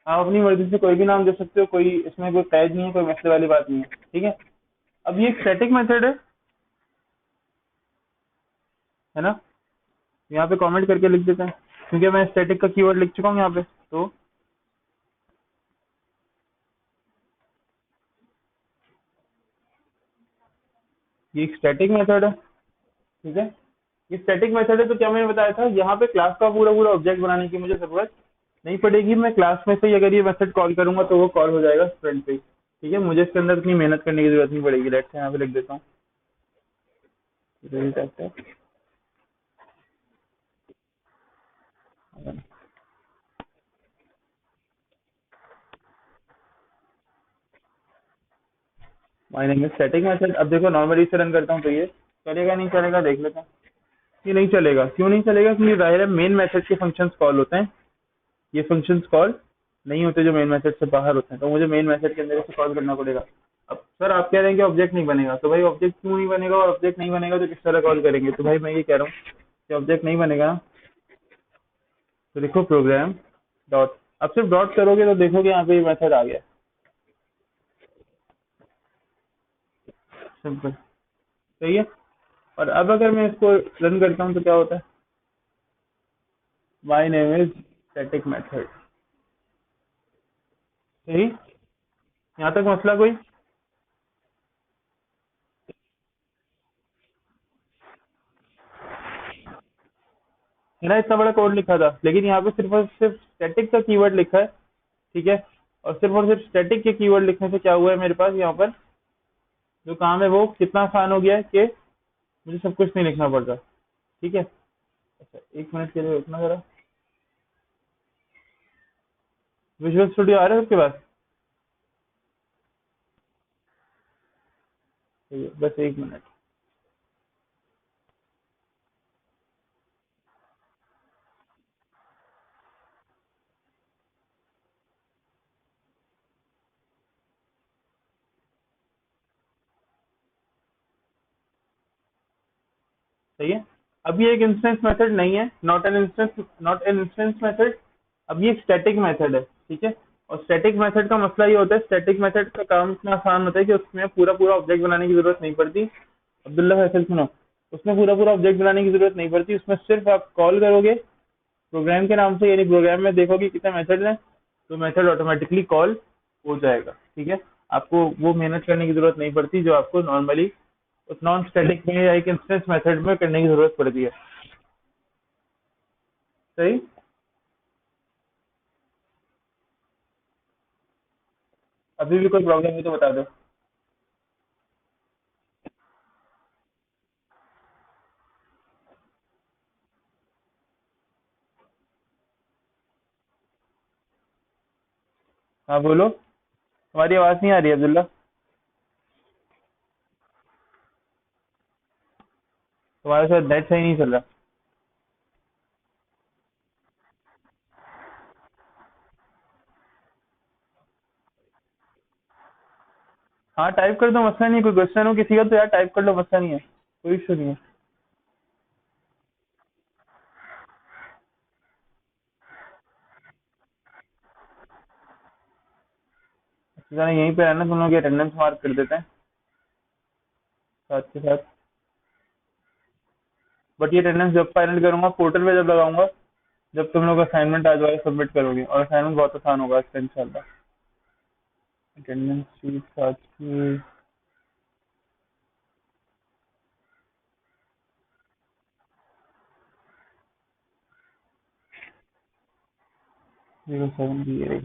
आप अपनी मर्जी से कोई भी नाम दे सकते हो, कोई इसमें कोई कैद नहीं है, कोई मसले वाली बात नहीं है, ठीक है। अब ये एक स्टैटिक मेथड है ना, यहाँ पे कमेंट करके लिख देते हैं, क्योंकि मैं स्टैटिक का कीवर्ड लिख चुका हूँ यहाँ पे, तो ये एक स्टैटिक मेथड है, ठीक है। ये स्टैटिक मेथड है, तो क्या मैंने बताया था, यहाँ पे क्लास का पूरा पूरा ऑब्जेक्ट बनाने की मुझे जरूरत नहीं पड़ेगी। मैं क्लास में से ही अगर ये मेथड कॉल करूंगा तो वो कॉल हो जाएगा फ्रंट पे ही, ठीक है। मुझे इसके अंदर इतनी मेहनत करने की जरूरत नहीं पड़ेगी। लेट्स से यहाँ पे लिख देता हूँ, my name is static method. अब देखो, नॉर्मली से रन करता हूँ तो ये चलेगा नहीं चलेगा देख लेते हैं। ये नहीं चलेगा, क्यों नहीं चलेगा, क्योंकि जाहिर है मेन मेथड के फंक्शंस कॉल होते हैं, ये फंक्शंस कॉल नहीं होते जो मेन मेथड से बाहर होते हैं, तो मुझे मेन मेथड के अंदर से कॉल करना पड़ेगा। अब सर आप कह रहे हैं कि ऑब्जेक्ट नहीं बनेगा, तो भाई ऑब्जेक्ट क्यों नहीं बनेगा, और ऑब्जेक्ट नहीं बनेगा तो किस तरह कॉल करेंगे, तो भाई मैं ये कह रहा हूँ कि ऑब्जेक्ट नहीं बनेगा ना, तो लिखो प्रोग्राम डॉट, अब सिर्फ डॉट करोगे तो देखोगे यहाँ पे मेथड आ गया, सिंपल, सही है। और अब अगर मैं इसको रन करता हूँ तो क्या होता है, my name is static method, सही। यहाँ तक मसला कोई? मैंने इतना बड़ा कोड लिखा था, लेकिन यहाँ पे सिर्फ और सिर्फ स्टैटिक का कीवर्ड लिखा है, ठीक है। और सिर्फ स्टैटिक के कीवर्ड लिखने से क्या हुआ है, मेरे पास यहाँ पर जो काम है वो कितना आसान हो गया है कि मुझे सब कुछ नहीं लिखना पड़ रहा, ठीक है। अच्छा, एक मिनट के लिए रुकना जरा। विजुअल स्टूडियो आ रहा है आपके पास? ठीक है, बस एक मिनट। सही है। अब ये एक इंस्टेंस मेथड नहीं है, नॉट एन इंस्टेंस मेथड। अब ये एक स्टैटिक मेथड है, ठीक है। और स्टैटिक मेथड का मसला ये होता है, स्टैटिक मेथड का काम इतना आसान होता है कि उसमें पूरा पूरा ऑब्जेक्ट बनाने की जरूरत नहीं पड़ती। अब्दुल्ला फैसल सुनो, उसमें पूरा पूरा ऑब्जेक्ट बनाने की जरूरत नहीं पड़ती, उसमें सिर्फ आप कॉल करोगे प्रोग्राम के नाम से, यानी प्रोग्राम में देखोगे कितने मेथड हैं, तो मेथड ऑटोमेटिकली कॉल हो जाएगा, ठीक है। आपको वो मेहनत करने की जरूरत नहीं पड़ती जो आपको नॉर्मली उस नॉन स्टैटिक में या एक इंस्टेंस मेथड में करने की जरूरत पड़ती है। सही। अभी भी कोई प्रॉब्लम है तो बता दो। हाँ बोलो, तुम्हारी आवाज नहीं आ रही अब्दुल्ला। तुम्हारे साथ नेट सही नहीं चल रहा। हाँ टाइप कर दो, मसला नहीं है। कोई क्वेश्चन हो किसी का तो यार टाइप कर लो, मसला नहीं है, कोई इशू नहीं है। जरा यहीं पे रहना, तुम लोग अटेंडेंस मार्क कर देते हैं साथ के साथ। बट ये अटेंडेंस जब फाइनल करूंगा, पोर्टल पे जब लगाऊंगा, जब तुम लोग असाइनमेंट आज वाला सबमिट करोगे, और असाइनमेंट बहुत आसान होगा इसका इंशाल्लाह। अटेंडेंस शीट साथ की 07 की है।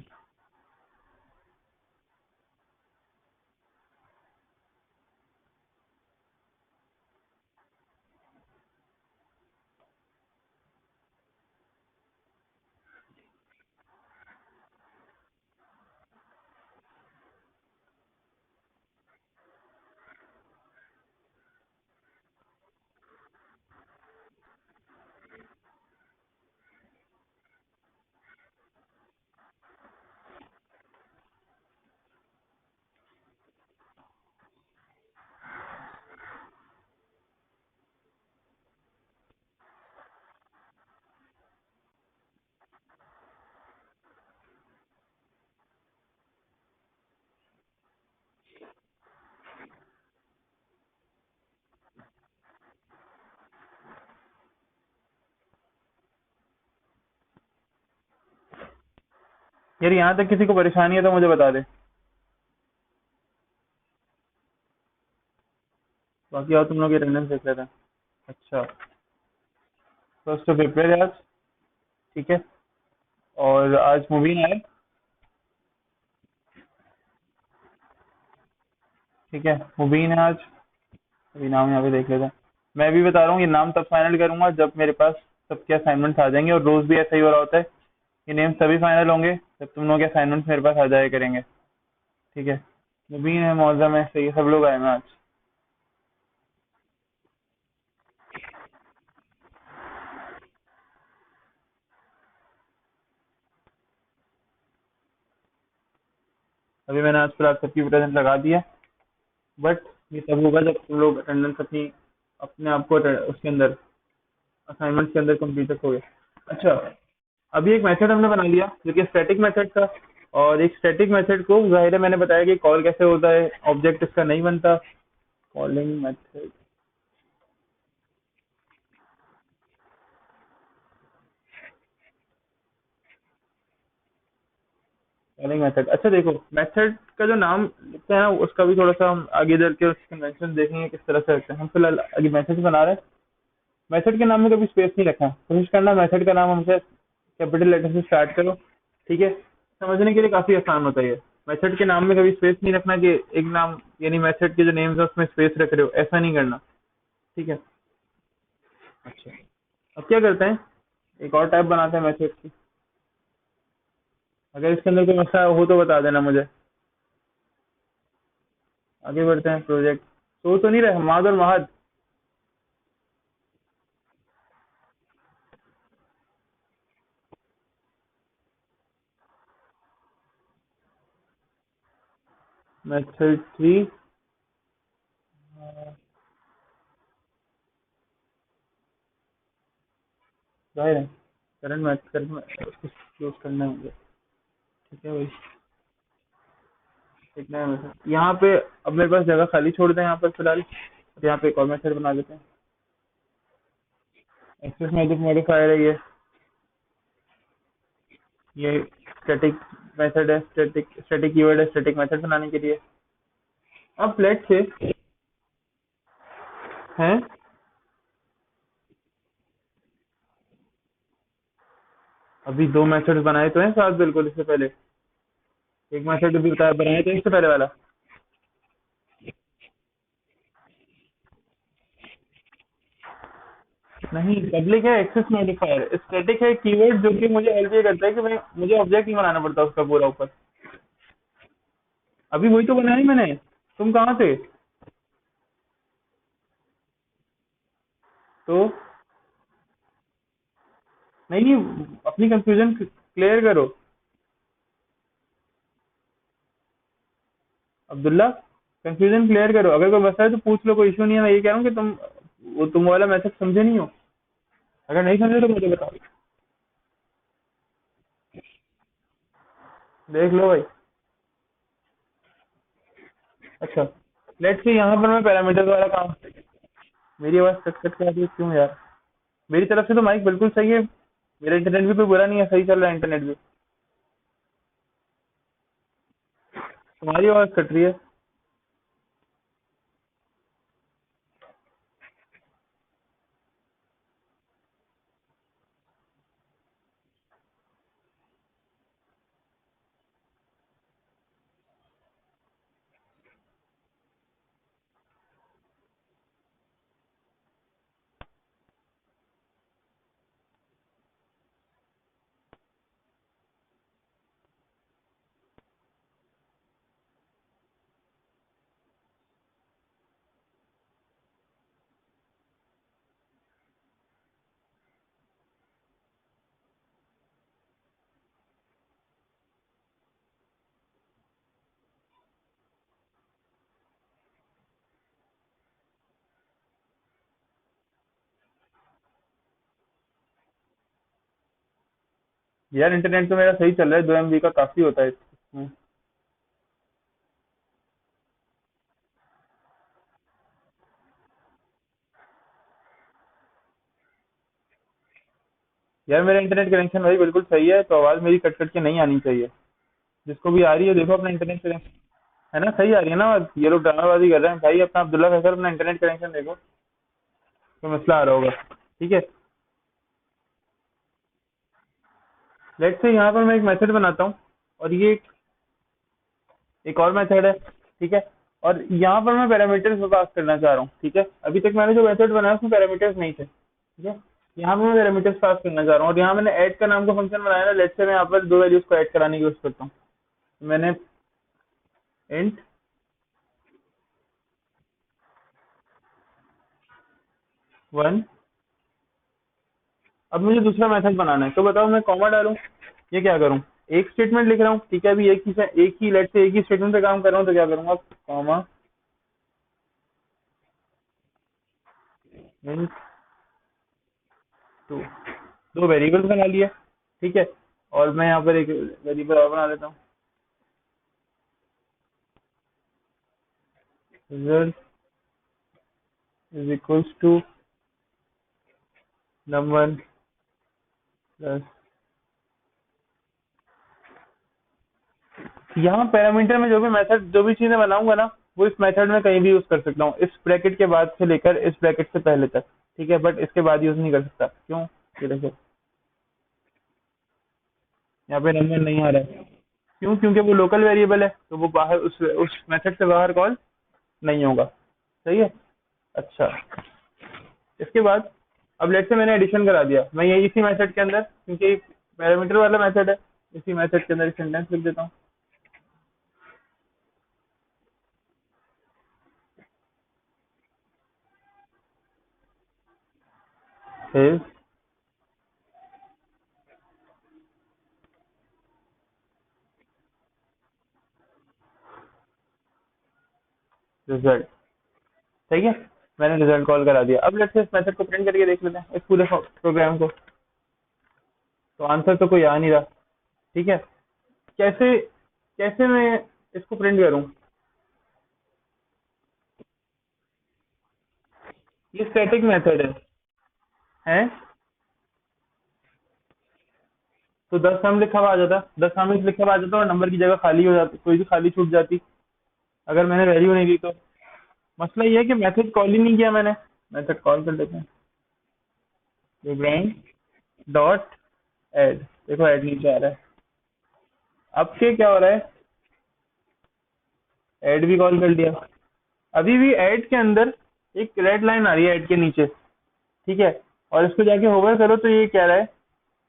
यार यहाँ तक किसी को परेशानी है तो मुझे बता दे, बाकी और तुम लोग अटेंडेंस देख लेते हैं। अच्छा, फर्स्ट तो पेपर है आज, ठीक है। और आज मुबीन आए, ठीक है, मुबीन है आज। अभी नाम यहाँ पे देख लेते हैं। मैं भी बता रहा हूँ, ये नाम तब फाइनल करूंगा जब मेरे पास सबके असाइनमेंट्स आ जाएंगे, और रोज भी ऐसा ही हो रहा होता है। ये नेम तभी फाइनल होंगे जब तुम लोग के असाइनमेंट्स मेरे पास आ जाया करेंगे, ठीक है। मुबीन है, मौजम है, सही है, सब लोग आए हैं आज। अभी मैंने आज फिलहाल सबकी प्रेजेंट लगा दिया, बट ये तब होगा जब तुम लोग अटेंडेंस अपनी अपने आप को उसके अंदर असाइनमेंट के अंदर कंप्लीट रखोगे। अच्छा, अभी एक मेथड हमने बना लिया जो कि स्टैटिक मेथड था। और एक स्टैटिक मेथड को जाहिर है मैंने बताया कि कॉल कैसे होता है, ऑब्जेक्ट इसका नहीं बनता। Calling method, calling method. अच्छा देखो, मेथड का जो नाम लिखते हैं ना, उसका भी थोड़ा सा हम आगे चल के उसके कन्वेंशन देखेंगे किस तरह से रखते हैं। हम फिलहाल आगे मेथड बना रहे हैं। मेथड के नाम में कभी स्पेस नहीं रखना, कोशिश करना मेथड का नाम हमसे कैपिटल लेटर से स्टार्ट करो, ठीक है। समझने के लिए काफी आसान होता है ये। मेथड के नाम में कभी स्पेस नहीं रखना कि एक नाम, यानी मेथड के जो नेम्स है उसमें स्पेस रख रहे हो, ऐसा नहीं करना, ठीक है। अच्छा, अब क्या करते हैं, एक और टाइप बनाते हैं मेथड की। अगर इसके अंदर कोई मसला हो तो बता देना मुझे। आगे बढ़ते हैं। प्रोजेक्ट तो नहीं रहे हमाद और महद। मेथड 3, जाहिर है करंट में उसको क्लोज करना है मुझे। ठीक है भाई, देखना है मेथड यहाँ पे। अब मेरे पास जगह खाली छोड़ दें यहाँ पर फिलहाल, और यहाँ पे एक और मेथड बना देते हैं। एक्सेस मैजिक मॉडिफायर है ये स्टैटिक मेथड है, स्टैटिक स्टैटिक कीवर्ड है स्टैटिक मेथड बनाने के लिए। अब लेट से हैं, अभी दो मेथड्स बनाए तो हैं साथ बिल्कुल इससे पहले। एक मेथड भी बताया बनाए थे इससे पहले वाला। नहीं, पब्लिक है एक्सेस मॉडिफायर, स्टैटिक है कीवर्ड जो कि मुझे हेल्प ये करता है कि मैं मुझे ऑब्जेक्ट नहीं बनाना पड़ता उसका पूरा ऊपर। अभी वही तो बनाया मैंने। तुम कहाँ थे? तो नहीं नहीं, अपनी कंफ्यूजन क्लियर करो अब्दुल्ला। कंफ्यूजन क्लियर करो, अगर कोई मसला है तो पूछ लो, कोई इशू नहीं है। मैं ये कह रहा हूँ कि तुम वाला मैसेज समझे नहीं हो। अगर नहीं समझे तो मुझे बताओ। देख लो भाई। अच्छा, लेट्स से यहाँ पर मैं पैरामीटर्स वाला काम। मेरी आवाज कट कट के आती है क्यों यार? मेरी तरफ से तो माइक बिल्कुल सही है, मेरा इंटरनेट भी कोई बुरा नहीं है, सही चल रहा है इंटरनेट भी। तुम्हारी आवाज कट रही है। यार इंटरनेट तो मेरा सही चल रहा है, 2 MB का काफी होता है इसमें। यार मेरा इंटरनेट कनेक्शन भाई बिल्कुल सही है, तो आवाज मेरी कट कट के नहीं आनी चाहिए। जिसको भी आ रही है देखो अपना इंटरनेट कनेक्शन, है ना, सही आ रही है ना आवाज? ये लोग ड्रामाबाजी कर रहे हैं भाई। अपना अब्दुल्ला फैसल अपना इंटरनेट कनेक्शन देखो, तो मसला आ रहा होगा। ठीक है, लेट्स से यहाँ पर मैं एक मेथड बनाता हूँ, और ये एक और मेथड है। ठीक है, और यहाँ पर मैं पैरामीटर्स पास करना चाह रहा हूँ। ठीक है, अभी तक मैंने जो मेथड बनाया उसमें पैरामीटर्स नहीं थे। ठीक है, यहाँ पे मैं पैरामीटर्स पास करना चाह रहा हूँ, और यहाँ मैंने ऐड का नाम का फंक्शन बनाया ना। लेट्स से मैं यहाँ पर दो वैल्यूज को ऐड कराने की कोशिश करता हूँ। मैंने इंट 1। अब मुझे दूसरा मेथड बनाना है, तो बताओ मैं कॉमा डालूं ये क्या करूं? एक स्टेटमेंट लिख रहा हूँ, ठीक है, अभी एक ही लेट से एक ही स्टेटमेंट पे काम कर रहा हूँ, तो क्या करूंगा? कॉमा इंट 2, दो वेरिएबल्स बना लिया। ठीक है, और मैं यहाँ पर एक वेरिएबल और बना लेता हूँ, result is equals to num1 plus. यहाँ पैरामीटर में जो भी मेथड जो भी चीजें बनाऊंगा ना, वो इस मेथड में कहीं भी यूज कर सकता हूँ, इस ब्रैकेट के बाद से लेकर इस ब्रैकेट से पहले तक। ठीक है, बट इसके बाद यूज नहीं कर सकता। क्यों? ये देखो, यहाँ पे नंबर नहीं आ रहा है। क्यों? क्योंकि वो लोकल वेरिएबल है, तो वो बाहर उस मेथड से बाहर कॉल नहीं होगा। सही है। अच्छा, इसके बाद अब लेट से मैंने एडिशन करा दिया, मैं ये इसी मेथड के अंदर, क्योंकि पैरामीटर वाला मेथड है, इसी मेथड के अंदर सेंटेंस लिख देता हूँ। Is result. ठीक है, मैंने रिजल्ट कॉल करा दिया। अब लेट्स से इस मेथड को प्रिंट करके देख लेते हैं, इस पूरे प्रोग्राम को। तो आंसर तो कोई आ नहीं रहा। ठीक है, कैसे कैसे मैं इसको प्रिंट करूं? ये स्टैटिक मेथड है। तो 10 नाम लिखा हुआ आ जाता, 10 नाम लिखा हुआ आ जाता और नंबर की जगह खाली हो जाती, कोई भी खाली छूट जाती अगर मैंने वैल्यू नहीं दी तो। मसला ये है कि मेथड कॉल ही नहीं किया मैंने। मेथड कॉल कर लेते हैं, प्रोग्राम डॉट ऐड। देखो ऐड नीचे आ रहा है। अब के क्या हो रहा है, ऐड भी कॉल कर लिया। अभी भी ऐड के अंदर एक रेड लाइन आ रही है ऐड के नीचे। ठीक है, और इसको जाके होवर करो तो ये कह रहा है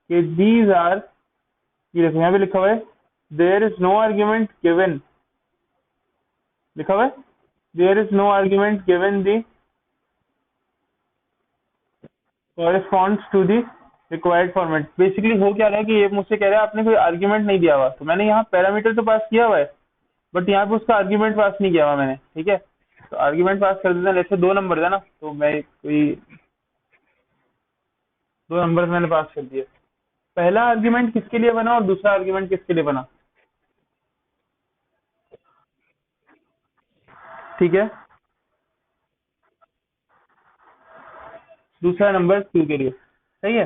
कि दीज आर, ये देखो यहाँ पे लिखा हुआ है there is no argument given. लिखा हुआ है there is no argument given the corresponds to the required format. Basically हो क्या रहा है कि ये मुझसे कह रहा है आपने कोई आर्ग्यूमेंट नहीं दिया हुआ, तो मैंने यहाँ पैरामीटर तो पास किया हुआ है बट यहाँ पे उसका आर्ग्यूमेंट पास नहीं किया हुआ मैंने। ठीक है, तो आर्ग्यूमेंट पास कर देते हैं। जैसे 2 नंबर है ना, तो मैं कोई 2 नंबर मैंने पास कर दिए। पहला आर्ग्यूमेंट किसके लिए बना और दूसरा आर्ग्यूमेंट किसके लिए बना? ठीक है, दूसरा नंबर 2 के लिए। सही है।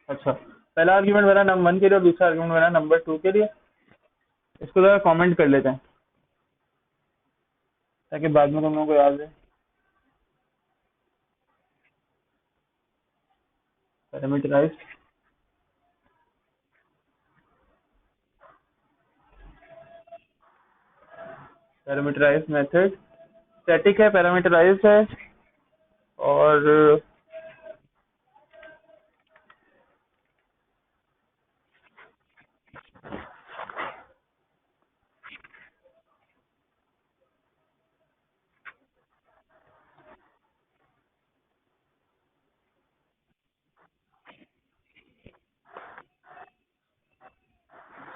अच्छा, पहला आर्ग्यूमेंट बना नंबर 1 के लिए और दूसरा आर्ग्यूमेंट बना नंबर 2 के लिए। इसको जरा कमेंट कर लेते हैं ताकि बाद में तुम लोगों को याद रहे। पैरामीटराइज, पैरामीटराइज मेथड स्टैटिक है, पैरामीटराइज है। और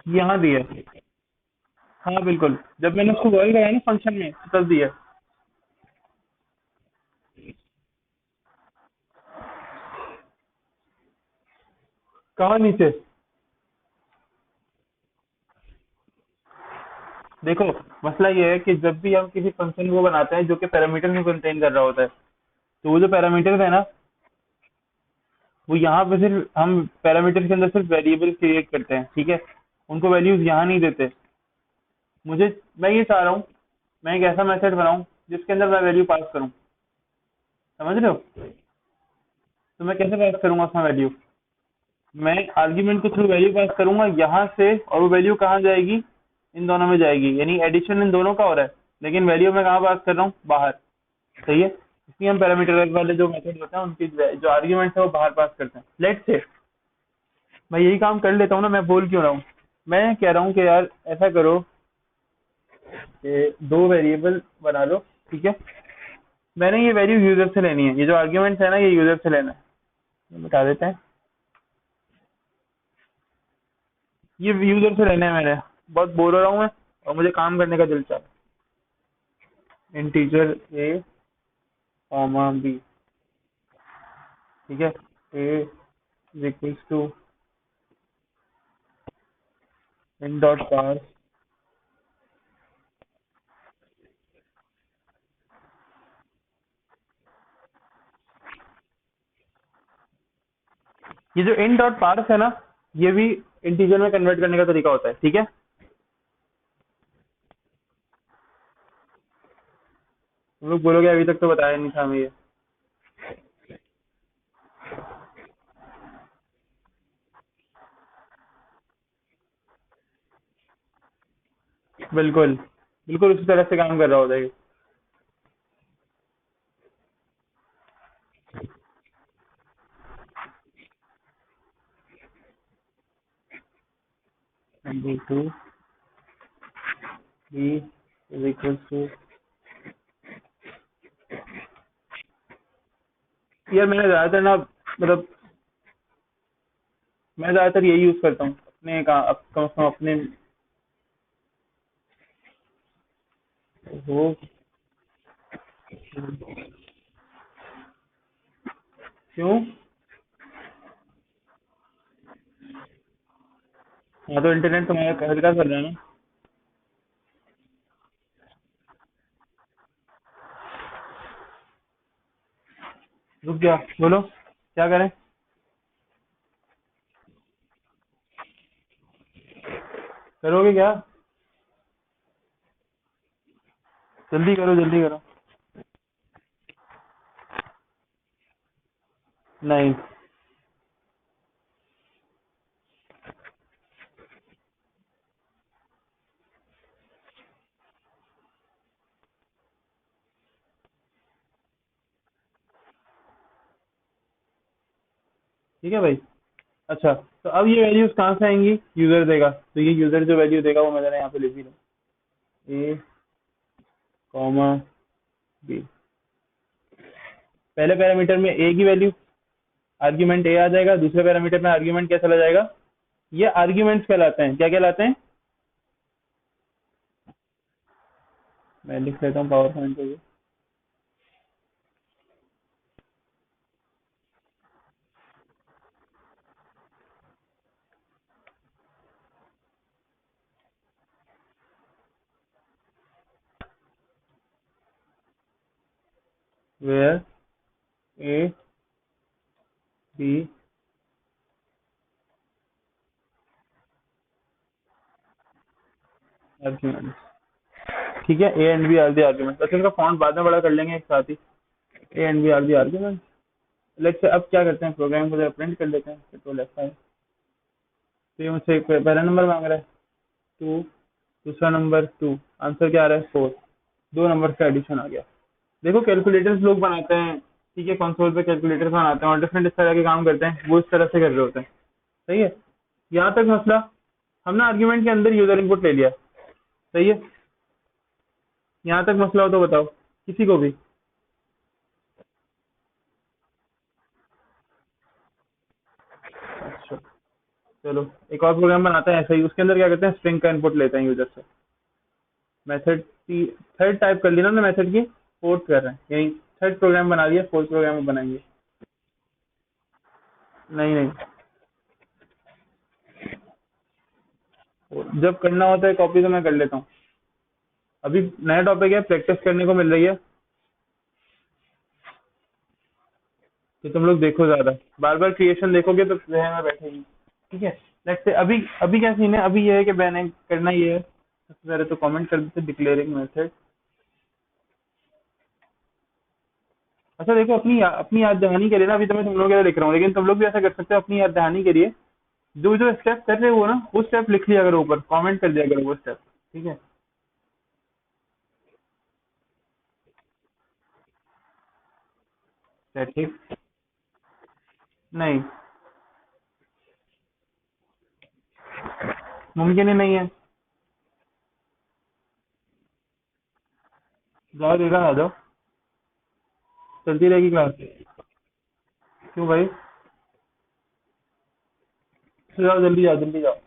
यहाँ दिया है। हाँ बिल्कुल, जब मैंने उसको कॉल कराया ना फंक्शन में तब दिया। कहाँ नीचे? देखो, मसला ये है कि जब भी हम किसी फंक्शन को बनाते हैं जो कि पैरामीटर में कंटेन कर रहा होता है, तो वो जो पैरामीटर है ना, वो यहाँ पे सिर्फ हम पैरामीटर के अंदर सिर्फ वेरिएबल क्रिएट करते हैं। ठीक है, उनको वैल्यूज यहाँ नहीं देते। मुझे, मैं ये चाह रहा हूँ मैं एक ऐसा मेथड बनाऊं जिसके अंदर मैं वैल्यू पास करूं। समझ रहे हो? तो मैं कैसे पास करूंगा उसमें वैल्यू? मैं आर्ग्यूमेंट के थ्रू वैल्यू पास करूंगा यहाँ से, और वो वैल्यू कहाँ जाएगी? इन दोनों में जाएगी, यानी एडिशन इन दोनों का हो रहा है, लेकिन वैल्यू मैं कहाँ पास कर रहा हूँ? बाहर। सही है, इसलिए हम पैरामीटर वाले जो मेथड होते हैं उनकी जो आर्ग्यूमेंट है वो बाहर पास करते हैं। लेट्स से मैं यही काम कर लेता हूँ ना, मैं बोल क्यों रहा हूँ? मैं कह रहा हूँ कि यार ऐसा करो कि 2 वेरिएबल बना लो। ठीक है, मैंने ये वैल्यू यूजर से लेनी है, ये जो आर्ग्यूमेंट है ना ये यूजर से लेना है। ये बता देते हैं, ये यूजर से लेना है मैंने। बहुत बोर हो रहा हूँ मैं और मुझे काम करने का दिल चाह रहा है। Integer A comma B. ठीक है, ए इज इक्वल्स टू इन डॉट पार। ये जो इन डॉट पार्स है ना, ये भी इंटीजर में कन्वर्ट करने का तरीका होता है। ठीक है, तुम लोग बोलोगे अभी तक तो बताया नहीं था हमें ये। बिल्कुल बिल्कुल उसी तरह से काम कर रहा होता है ये। Number 2 B is equals to, यार मैंने ज्यादातर ना, मतलब मैं ज्यादातर यही यूज करता हूँ अपने का, कम से कम अपने। वो क्यों? हाँ तो इंटरनेट तुम्हारा हल्का कर रहा है ना। रुक गया, बोलो क्या करें। करोगे क्या? जल्दी करो जल्दी करो। नहीं। ठीक है भाई। अच्छा तो अब ये वैल्यूज कहाँ से आएंगी, यूजर देगा, तो ये यूजर जो वैल्यू देगा वो मैंने यहाँ पे लिख दी। ए कॉमा बी, पहले पैरामीटर में ए की वैल्यू, आर्ग्यूमेंट ए आ जाएगा, दूसरे पैरामीटर में आर्ग्यूमेंट क्या चला जाएगा, ये आर्ग्यूमेंट्स कहलाते हैं, क्या कहलाते हैं। मैं लिख लेता हूँ पावर पॉइंट पे। वेयर ए बी आर्ग्यूमेंट, ठीक है, A and B are the argument. अच्छा इनका फॉन्ट बाद में बड़ा कर लेंगे एक साथ ही, A and B are the argument. Let's अब क्या करते हैं, प्रोग्राम को प्रिंट कर लेते हैं, कंट्रोल F5। तो ये मुझसे पहला नंबर मांग रहा है 2, दूसरा नंबर 2, आंसर क्या आ रहा है 4, दो नंबर का एडिशन आ गया। देखो कैलकुलेटर्स लोग बनाते हैं, ठीक है, कंसोल पे कैलकुलेटर्स बनाते हैं और डिफरेंट इस तरह के काम करते हैं, वो इस तरह से कर रहे होते हैं। सही है, यहाँ तक मसला, हमने आर्ग्यूमेंट के अंदर यूजर इनपुट ले लिया। सही है, यहाँ तक मसला हो तो बताओ किसी को भी। अच्छा चलो एक और प्रोग्राम बनाते हैं ऐसा ही, उसके अंदर क्या करते हैं, स्ट्रिंग का इनपुट लेते हैं यूजर से। मेथड की थर्ड टाइप कर ली ना मेथड की, फोर्थ कर रहे हैं, यही थर्ड प्रोग्राम बना दिया, फोर्थ प्रोग्राम बनाएंगे। नहीं नहीं, जब करना होता है कॉपी तो मैं कर लेता हूँ। अभी नया टॉपिक है, प्रैक्टिस करने को मिल रही है, तो तुम लोग देखो ज्यादा, बार बार क्रिएशन देखोगे तो जहन में बैठेगी। ठीक है, लेट्स से अभी अभी क्या सीन है, अभी ये है कि मैंने करना ये है, सबसे पहले तो कमेंट कर देते डिक्लेयरिंग मेथड। अच्छा देखो अपनी याद दहानी के लिए ना, अभी तो मैं तुम लोगों के लिए लिख रहा हूँ, लेकिन तुम लोग भी ऐसा कर सकते हो अपनी याद दहानी के लिए, जो जो स्टेप कर रहे हो ना वो स्टेप लिख लिया करो, ऊपर कमेंट कर दिया करो वो स्टेप। ठीक है। ठीक, नहीं मुमकिन ही नहीं है। जाओ देखा आ जाओ, चलती रहेगी क्लास। क्यों भाई, जाओ जल्दी जाओ जल्दी जाओ।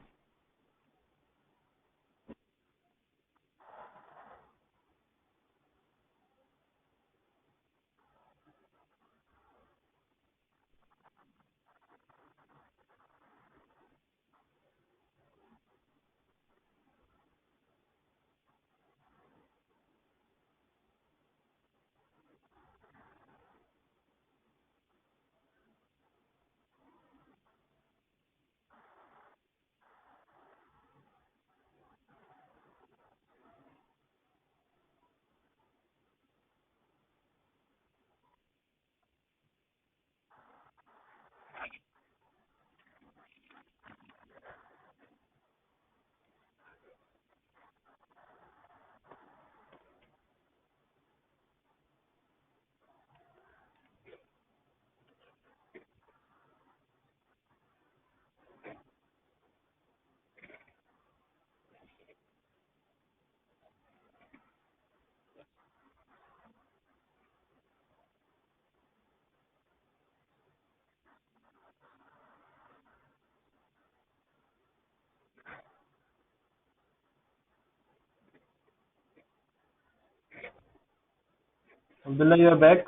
Abdullah you are back.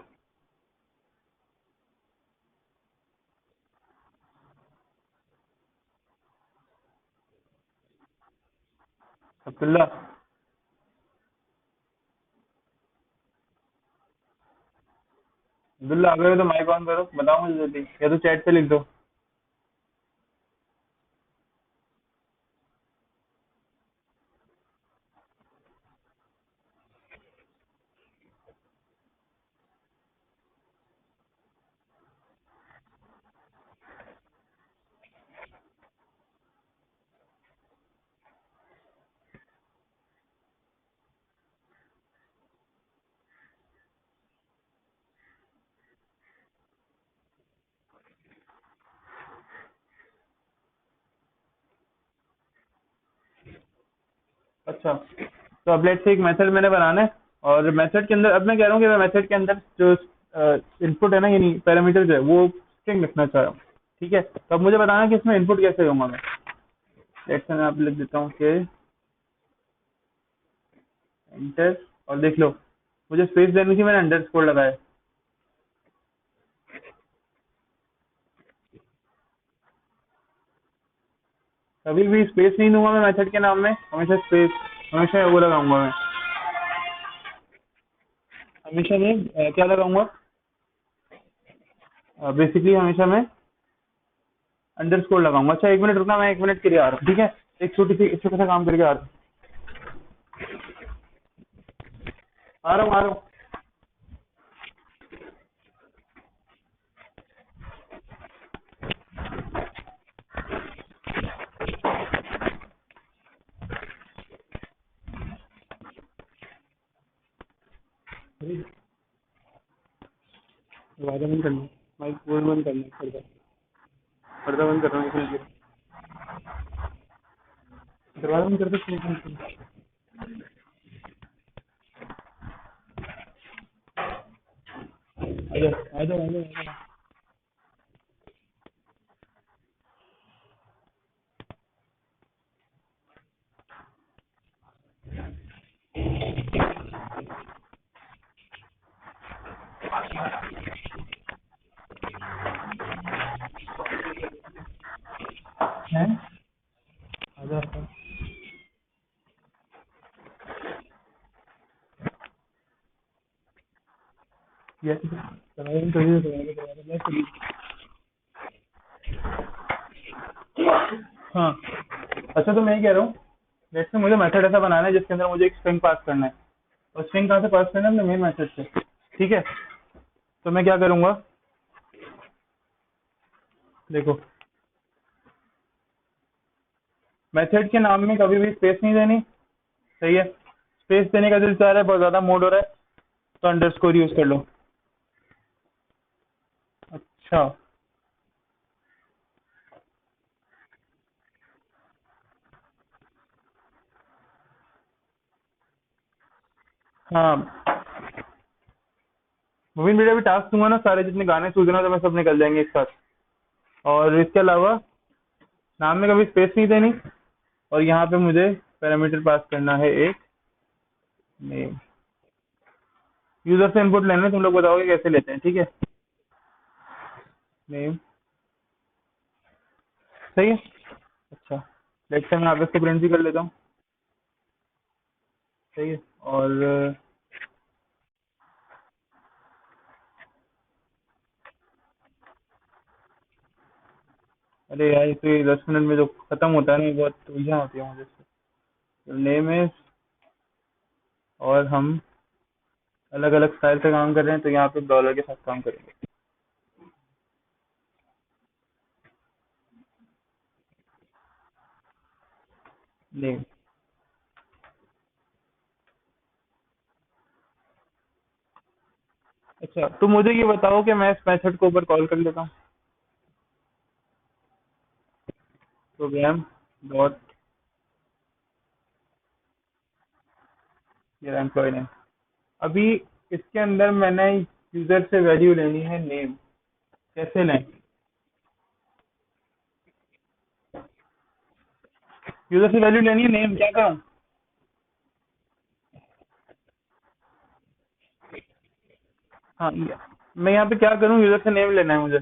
Abdullah, Abdullah आ गए हो तो माइक ऑन करो, बताओ मुझे जल्दी, या तो चैट पे लिख दो। अच्छा, तो अब लेट्स से एक मेथड मैंने बनाना है, और मेथड के अंदर अब मैं कह रहा हूँ कि मैं मेथड के अंदर जो इनपुट है ना, यानी पैरामीटर जो है वो स्ट्रिंग लिखना चाह रहा हूँ। ठीक है, तो अब मुझे बताना कि इसमें इनपुट कैसे दूंगा मैं। लेट्स से मैं आप लिख देता हूँ कि एंटर, और देख लो मुझे स्पेस देनी थी, मैंने अंडरस्कोर लगाया। कभी भी स्पेस नहीं दूंगा मैं मेथड के नाम में, हमेशा स्पेस, हमेशा वो लगाऊंगा मैं, हमेशा मैं क्या लगाऊंगा, बेसिकली हमेशा मैं अंडरस्कोर लगाऊंगा। अच्छा एक मिनट रुकना, मैं 1 मिनट के लिए आ रहा हूँ, ठीक है, एक छोटा सा काम करके आ रहा हूँ आ रहा हूँ। दरवाजा बंद करना, माइक बोर्ड बंद करना, पर्दा बंद कर रहा हूँ इसलिए। दरवाजा बंद कर दो। आ जाओ आ जाओ आ जाओ आ जाओ। हैं? आ जाओ आ जाओ। ये दरवाजा बंद कर दो, दरवाजा बंद कर दो। हाँ, अच्छा तो मैं ये कह रहा हूँ, जैसे मुझे मेथड ऐसा बनाना है जिसके अंदर मुझे एक स्ट्रिंग पास करना है, और स्ट्रिंग कहाँ से पास करना है, अपने मेन मेथड से। ठीक है, तो मैं क्या करूँगा, देखो मेथड के नाम में कभी भी स्पेस नहीं देनी। सही है, स्पेस देने का दिल चाह रहा है, बहुत ज़्यादा मूड हो रहा है, तो अंडरस्कोर यूज़ कर लो। अच्छा, हाँ, मुबीन बेटा भी टास्क दूंगा ना, सारे जितने गाने सूझना तो मैं सब निकल जाएंगे एक साथ। और इसके अलावा नाम में कभी स्पेस नहीं देनी, और यहाँ पे मुझे पैरामीटर पास करना है एक नेम। यूजर से इनपुट लेना है, तुम लोग बताओगे कैसे लेते हैं, ठीक है। नेम, सही है। अच्छा, लेट्स से मैं आप इसको प्रिंट भी कर लेता हूँ। सही है, और अरे यार ये तो ये 10 मिनट में जो खत्म होता है ना, ये बहुत उलझन होती है मुझे इससे। नेम है, और हम अलग अलग स्टाइल से काम कर रहे हैं, तो यहाँ पे डॉलर के साथ काम करेंगे। नेम, अच्छा तो मुझे ये बताओ कि मैं इस मेथड को ऊपर कॉल कर लेता हूँ, प्रोग्राम डॉट ये एम्प्लॉय नेम। अभी इसके अंदर मैंने यूजर से वैल्यू लेनी है नेम, कैसे लें, यूजर से वैल्यू लेनी है नेम, क्या करूँ। हाँ, मैं यहाँ पे क्या करूँ, यूजर से नेम लेना है मुझे।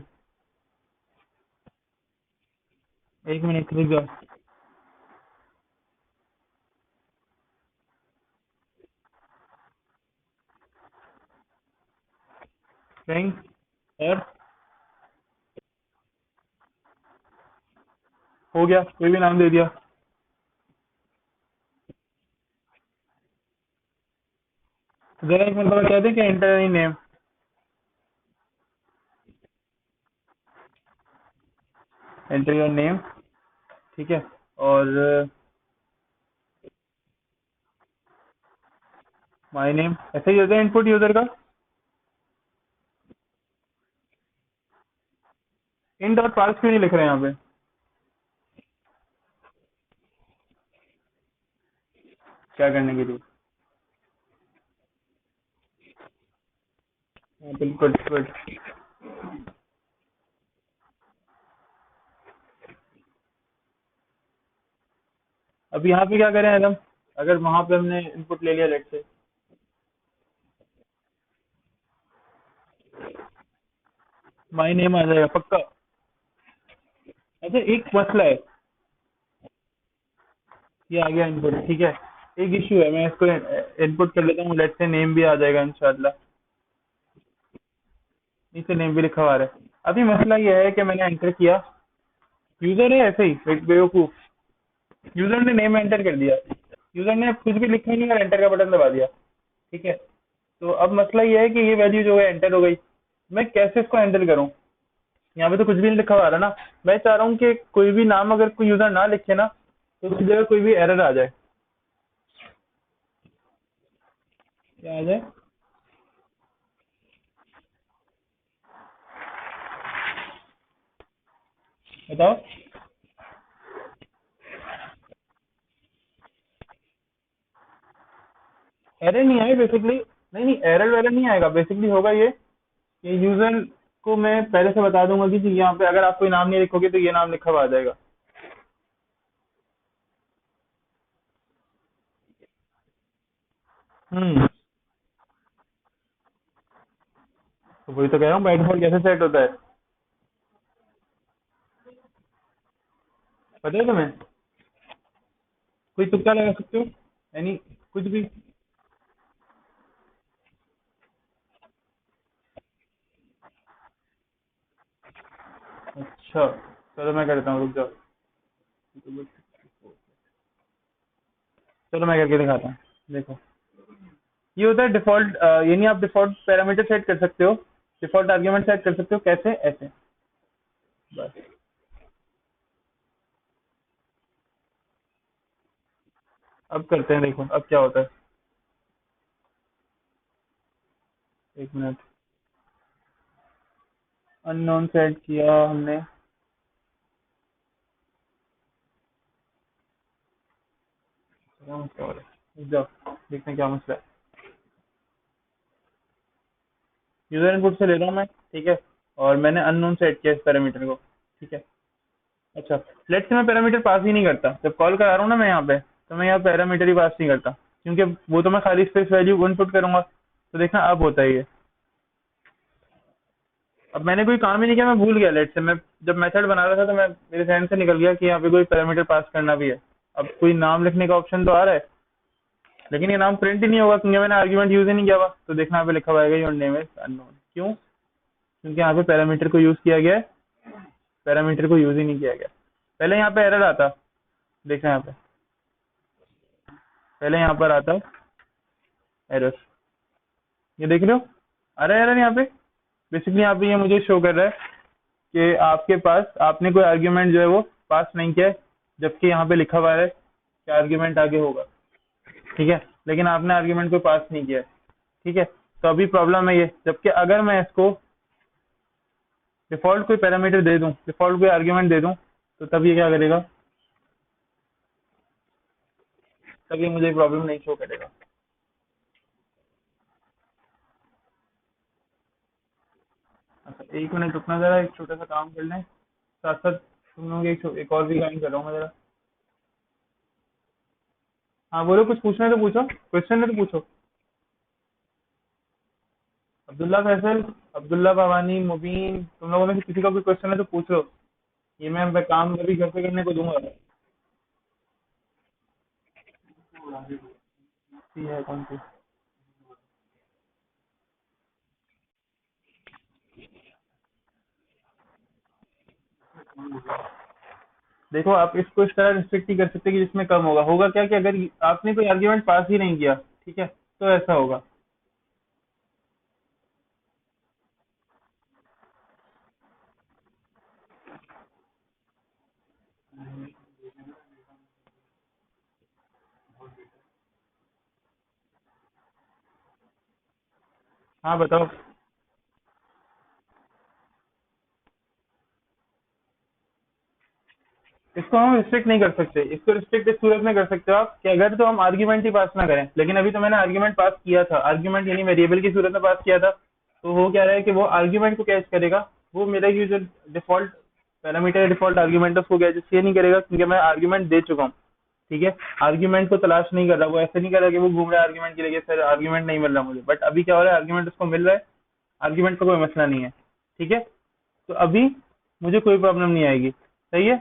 1 मिनट रुक जाओ। स्ट्रिंग और हो गया, कोई भी नाम दे दिया। जरा एक मतलब कहते हैं कि enter any name, enter your name, ठीक है। और माय नेम ऐसे ही होता है इनपुट यूजर का। इन डॉट पार्स क्यों नहीं लिख रहे हैं यहाँ पे? क्या करने के लिए? हाँ, बिल्कुल गुड। अब यहाँ पे क्या करें एडम, अगर वहां पे हमने इनपुट ले लिया लेट से। माय नेम आ जाएगा पक्का। अच्छा एक मसला है, ये आ गया इनपुट, ठीक है। एक इश्यू है, मैं इसको इनपुट कर लेता हूँ, लेट से नेम भी आ जाएगा इंशाल्लाह। नीचे नेम भी लिखा हुआ आ रहा है। अभी मसला ये है कि मैंने एंटर किया, यूजर है ऐसे ही एक बेवकूफ, यूजर ने नेम एंटर कर दिया, यूजर ने कुछ भी लिखा ही नहीं और एंटर का बटन दबा दिया, ठीक है। तो अब मसला ये है कि ये वैल्यू जो है एंटर हो गई, मैं कैसे इसको हैंडल करूँ? यहाँ पे तो कुछ भी नहीं लिखा हुआ आ रहा ना। मैं चाह रहा हूँ कि कोई भी नाम अगर कोई यूजर ना लिखे ना, तो उसकी जगह कोई भी एरर आ जाए। क्या आ जाए? बताओ। एरर नहीं आए बेसिकली, नहीं नहीं एरर वेरर नहीं आएगा। बेसिकली होगा ये यूजर को मैं पहले से बता दूंगा कि यहाँ पे अगर आप कोई नाम नहीं लिखोगे तो ये नाम लिखा हुआ आ जाएगा। हम्म। तो वही तो कह रहा हूँ, बाई डिफॉल्ट कैसे सेट होता है, पता है तुम्हें? कोई तुक्का लगा सकते हो, यानी कुछ भी। अच्छा चलो मैं करता हूँ, रुक जाओ। चलो मैं करके दिखाता हूँ, देखो। ये होता है डिफॉल्ट, यानी आप डिफॉल्ट पैरामीटर सेट कर सकते हो, डिफॉल्ट आर्ग्यूमेंट सेट कर सकते हो, कैसे? ऐसे बस। अब करते हैं, देखो अब क्या होता है। एक मिनट, अननोन सेट किया हमने। क्या मसला हो रहा है, रुक जाओ देखते हैं क्या मसला है। यूजर इनपुट से ले रहा हूँ मैं, ठीक है। और मैंने अननोन सेट किया इस पैरामीटर को, ठीक है। अच्छा, लेट से मैं पैरामीटर पास ही नहीं करता जब कॉल करा रहा हूँ ना मैं यहाँ पे, तो मैं यहाँ पैरामीटर ही पास नहीं करता, क्योंकि वो तो मैं खाली स्पेस वैल्यू इनपुट करूंगा। तो देखना अब होता है ये। अब मैंने कोई काम ही नहीं किया, मैं भूल गया लेट से, मैं जब मेथड बना रहा था तो मैं मेरे ध्यान से निकल गया कि यहाँ पे कोई पैरामीटर पास करना भी है। अब कोई नाम लिखने का ऑप्शन तो आ रहा है, लेकिन ये नाम प्रिंट ही नहीं होगा क्योंकि मैंने आर्ग्यूमेंट यूज ही नहीं किया हुआ। तो देखना यहाँ पे लिखा हुआ है योर नेम इज अननोन, क्यों? क्योंकि यहाँ पे पैरामीटर को यूज किया गया है, पैरामीटर को यूज ही नहीं किया गया। पहले यहाँ पे एरर आता, देखना यहाँ पे, पहले यहाँ पर आता एरर, ये देख रहे हो आ रहा है एरर यहाँ पे। बेसिकली यहाँ पे ये मुझे शो कर रहा है कि आपके पास आपने कोई आर्ग्यूमेंट जो है वो पास नहीं किया है, जबकि यहाँ पे लिखा हुआ है कि आर्ग्यूमेंट आगे होगा, ठीक है। लेकिन आपने आर्ग्यूमेंट को पास नहीं किया है, ठीक है। तो अभी प्रॉब्लम है ये, जबकि अगर मैं इसको डिफॉल्ट कोई पैरामीटर दे दूं, डिफॉल्ट कोई आर्ग्यूमेंट दे दूं, तो तब ये क्या करेगा, तब ये मुझे प्रॉब्लम नहीं शो करेगा। अच्छा एक मिनट रुकना जरा, एक छोटा सा काम कर लें, साथ साथ तुम लोग एक और भी काम कर रहा हूँ मैं जरा। हाँ बोलो, कुछ पूछना है तो पूछो, क्वेश्चन है तो पूछो। अब्दुल्ला फैसल, अब्दुल्ला भवानी, मुबीन, तुम लोगों में से किसी का कोई क्वेश्चन है तो पूछ लो। ये मैं काम कभी घर पे करने को दूंगा। सी है कौन सी? देखो आप इसको इस तरह रिस्ट्रिक्ट ही कर सकते हैं कि जिसमें कम होगा। होगा क्या कि अगर आपने कोई आर्ग्यूमेंट पास ही नहीं किया, ठीक है, तो ऐसा होगा। हाँ बताओ। इसको हम रिस्ट्रिक्ट नहीं कर सकते। इसको रिस्ट्रिक्ट इस सूरत में कर सकते हो आप कि अगर तो हम आर्ग्यूमेंट ही पास ना करें, लेकिन अभी तो मैंने आर्ग्यूमेंट पास किया था, आर्ग्यूमेंट यानी वेरिएबल की सूरत में पास किया था, तो वो क्या रहा है कि वो आर्ग्यूमेंट को कैच करेगा। वो मेरा ये जो डिफॉल्ट पैरामीटर डिफॉल्ट आर्ग्यूमेंट है उसको कैच इसलिए नहीं करेगा क्योंकि मैं आर्ग्यूमेंट दे चुका हूँ। ठीक है, आर्ग्यूमेंट को तलाश नहीं कर रहा, वो ऐसे नहीं कर रहा कि वो घूम रहा है आर्ग्यूमेंट के लिए, सर आर्ग्यूमेंट नहीं मिल रहा मुझे, बट अभी क्या हो रहा है, आर्ग्यूमेंट उसको मिल रहा है, आर्ग्यूमेंट का कोई मसला नहीं है। ठीक है, तो अभी मुझे कोई प्रॉब्लम नहीं आएगी। सही है,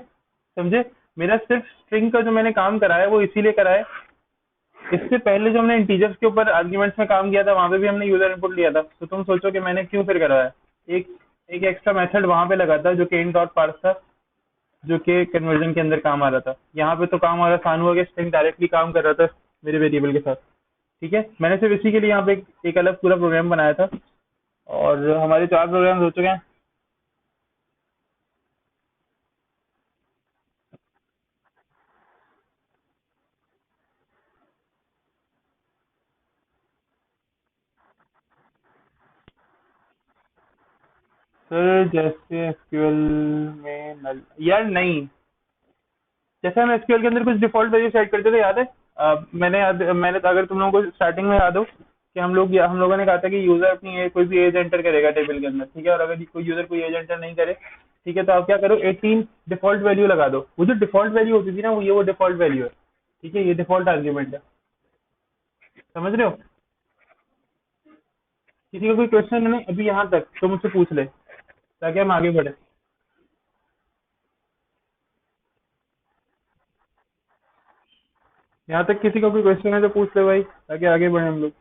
समझे। मेरा सिर्फ स्ट्रिंग का जो मैंने काम करा है वो इसीलिए करा है, इससे पहले जो हमने इंटीजर्स के ऊपर आर्ग्यूमेंट्स में काम किया था वहां पे भी हमने यूजर इनपुट लिया था, तो तुम सोचो कि मैंने क्यों फिर करा है। एक एक एक्स्ट्रा मेथड वहां पे लगा था जो कि int डॉट पार्स था, जो कि कन्वर्जन के अंदर काम आ रहा था। यहाँ पे तो काम आ रहा था, हुआ कि स्ट्रिंग डायरेक्टली काम कर रहा था मेरे वेरिएबल के साथ। ठीक है, मैंने सिर्फ इसी के लिए यहाँ पे एक अलग पूरा प्रोग्राम बनाया था, और हमारे 4 प्रोग्राम हो चुके हैं। सर जैसे एसक्यूएल में नल यार नहीं, जैसे हम एसक्यूएल के अंदर कुछ डिफॉल्ट वैल्यू सेट करते थे, याद है। मैंने तो, अगर तुम लोगों को स्टार्टिंग में याद हो कि हम लोगों ने कहा था कि यूजर अपनी कोई भी एज एंटर करेगा टेबल के अंदर, ठीक है, और अगर कोई यूजर कोई एज एंटर नहीं करे, ठीक है, तो आप क्या करो, 18 डिफॉल्ट वैल्यू लगा दो। वो जो डिफॉल्ट वैल्यू होती थी ना, वो डिफॉल्ट वैल्यू है। ठीक है, ये डिफॉल्ट आर्ग्यूमेंट है। समझ रहे हो। किसी का कोई क्वेश्चन है नहीं अभी यहाँ तक तो मुझसे पूछ ले, ताकि हम आगे बढ़े। यहाँ तक किसी का कोई क्वेश्चन है तो पूछ ले भाई, ताकि आगे बढ़े हम लोग।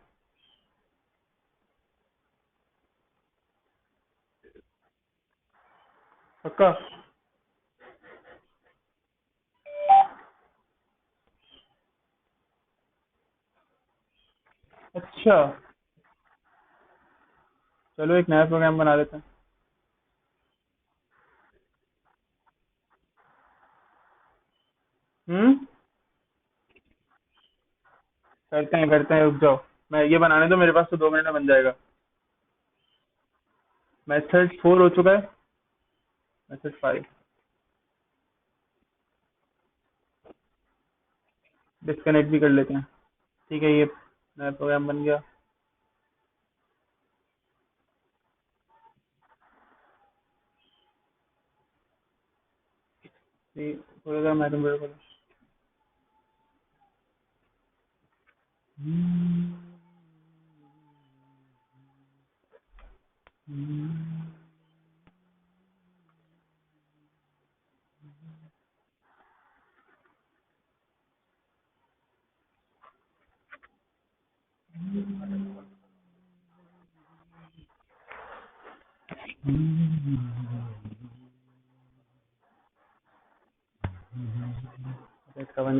पक्का। अच्छा, चलो एक नया प्रोग्राम बना लेते हैं। हम्म, करते हैं, रुक जाओ। मैं ये बनाने दो, मेरे पास तो 2 मिनट में बन जाएगा। मेथड 4 हो चुका है, मेथड 5 डिस्कनेक्ट भी कर लेते हैं। ठीक है, ये नया प्रोग्राम बन गया। ये प्रोग्राम है मेरे को। इसका बन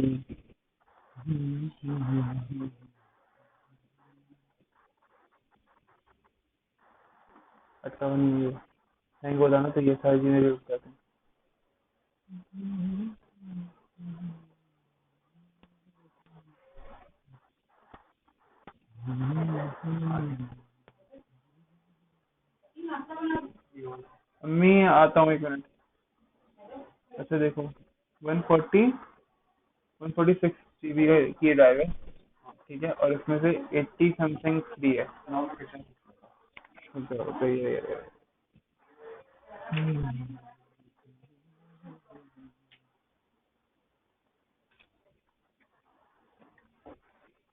अच्छा बन ये हैंग हो जाना, तो ये सारी चीजें भी रुक जाती हैं। मैं आता हूँ, 1 मिनट। अच्छा देखो, 140 146 GB की ड्राइव है। ठीक है, और इसमें से 80 समथिंग फ्री है। तो ये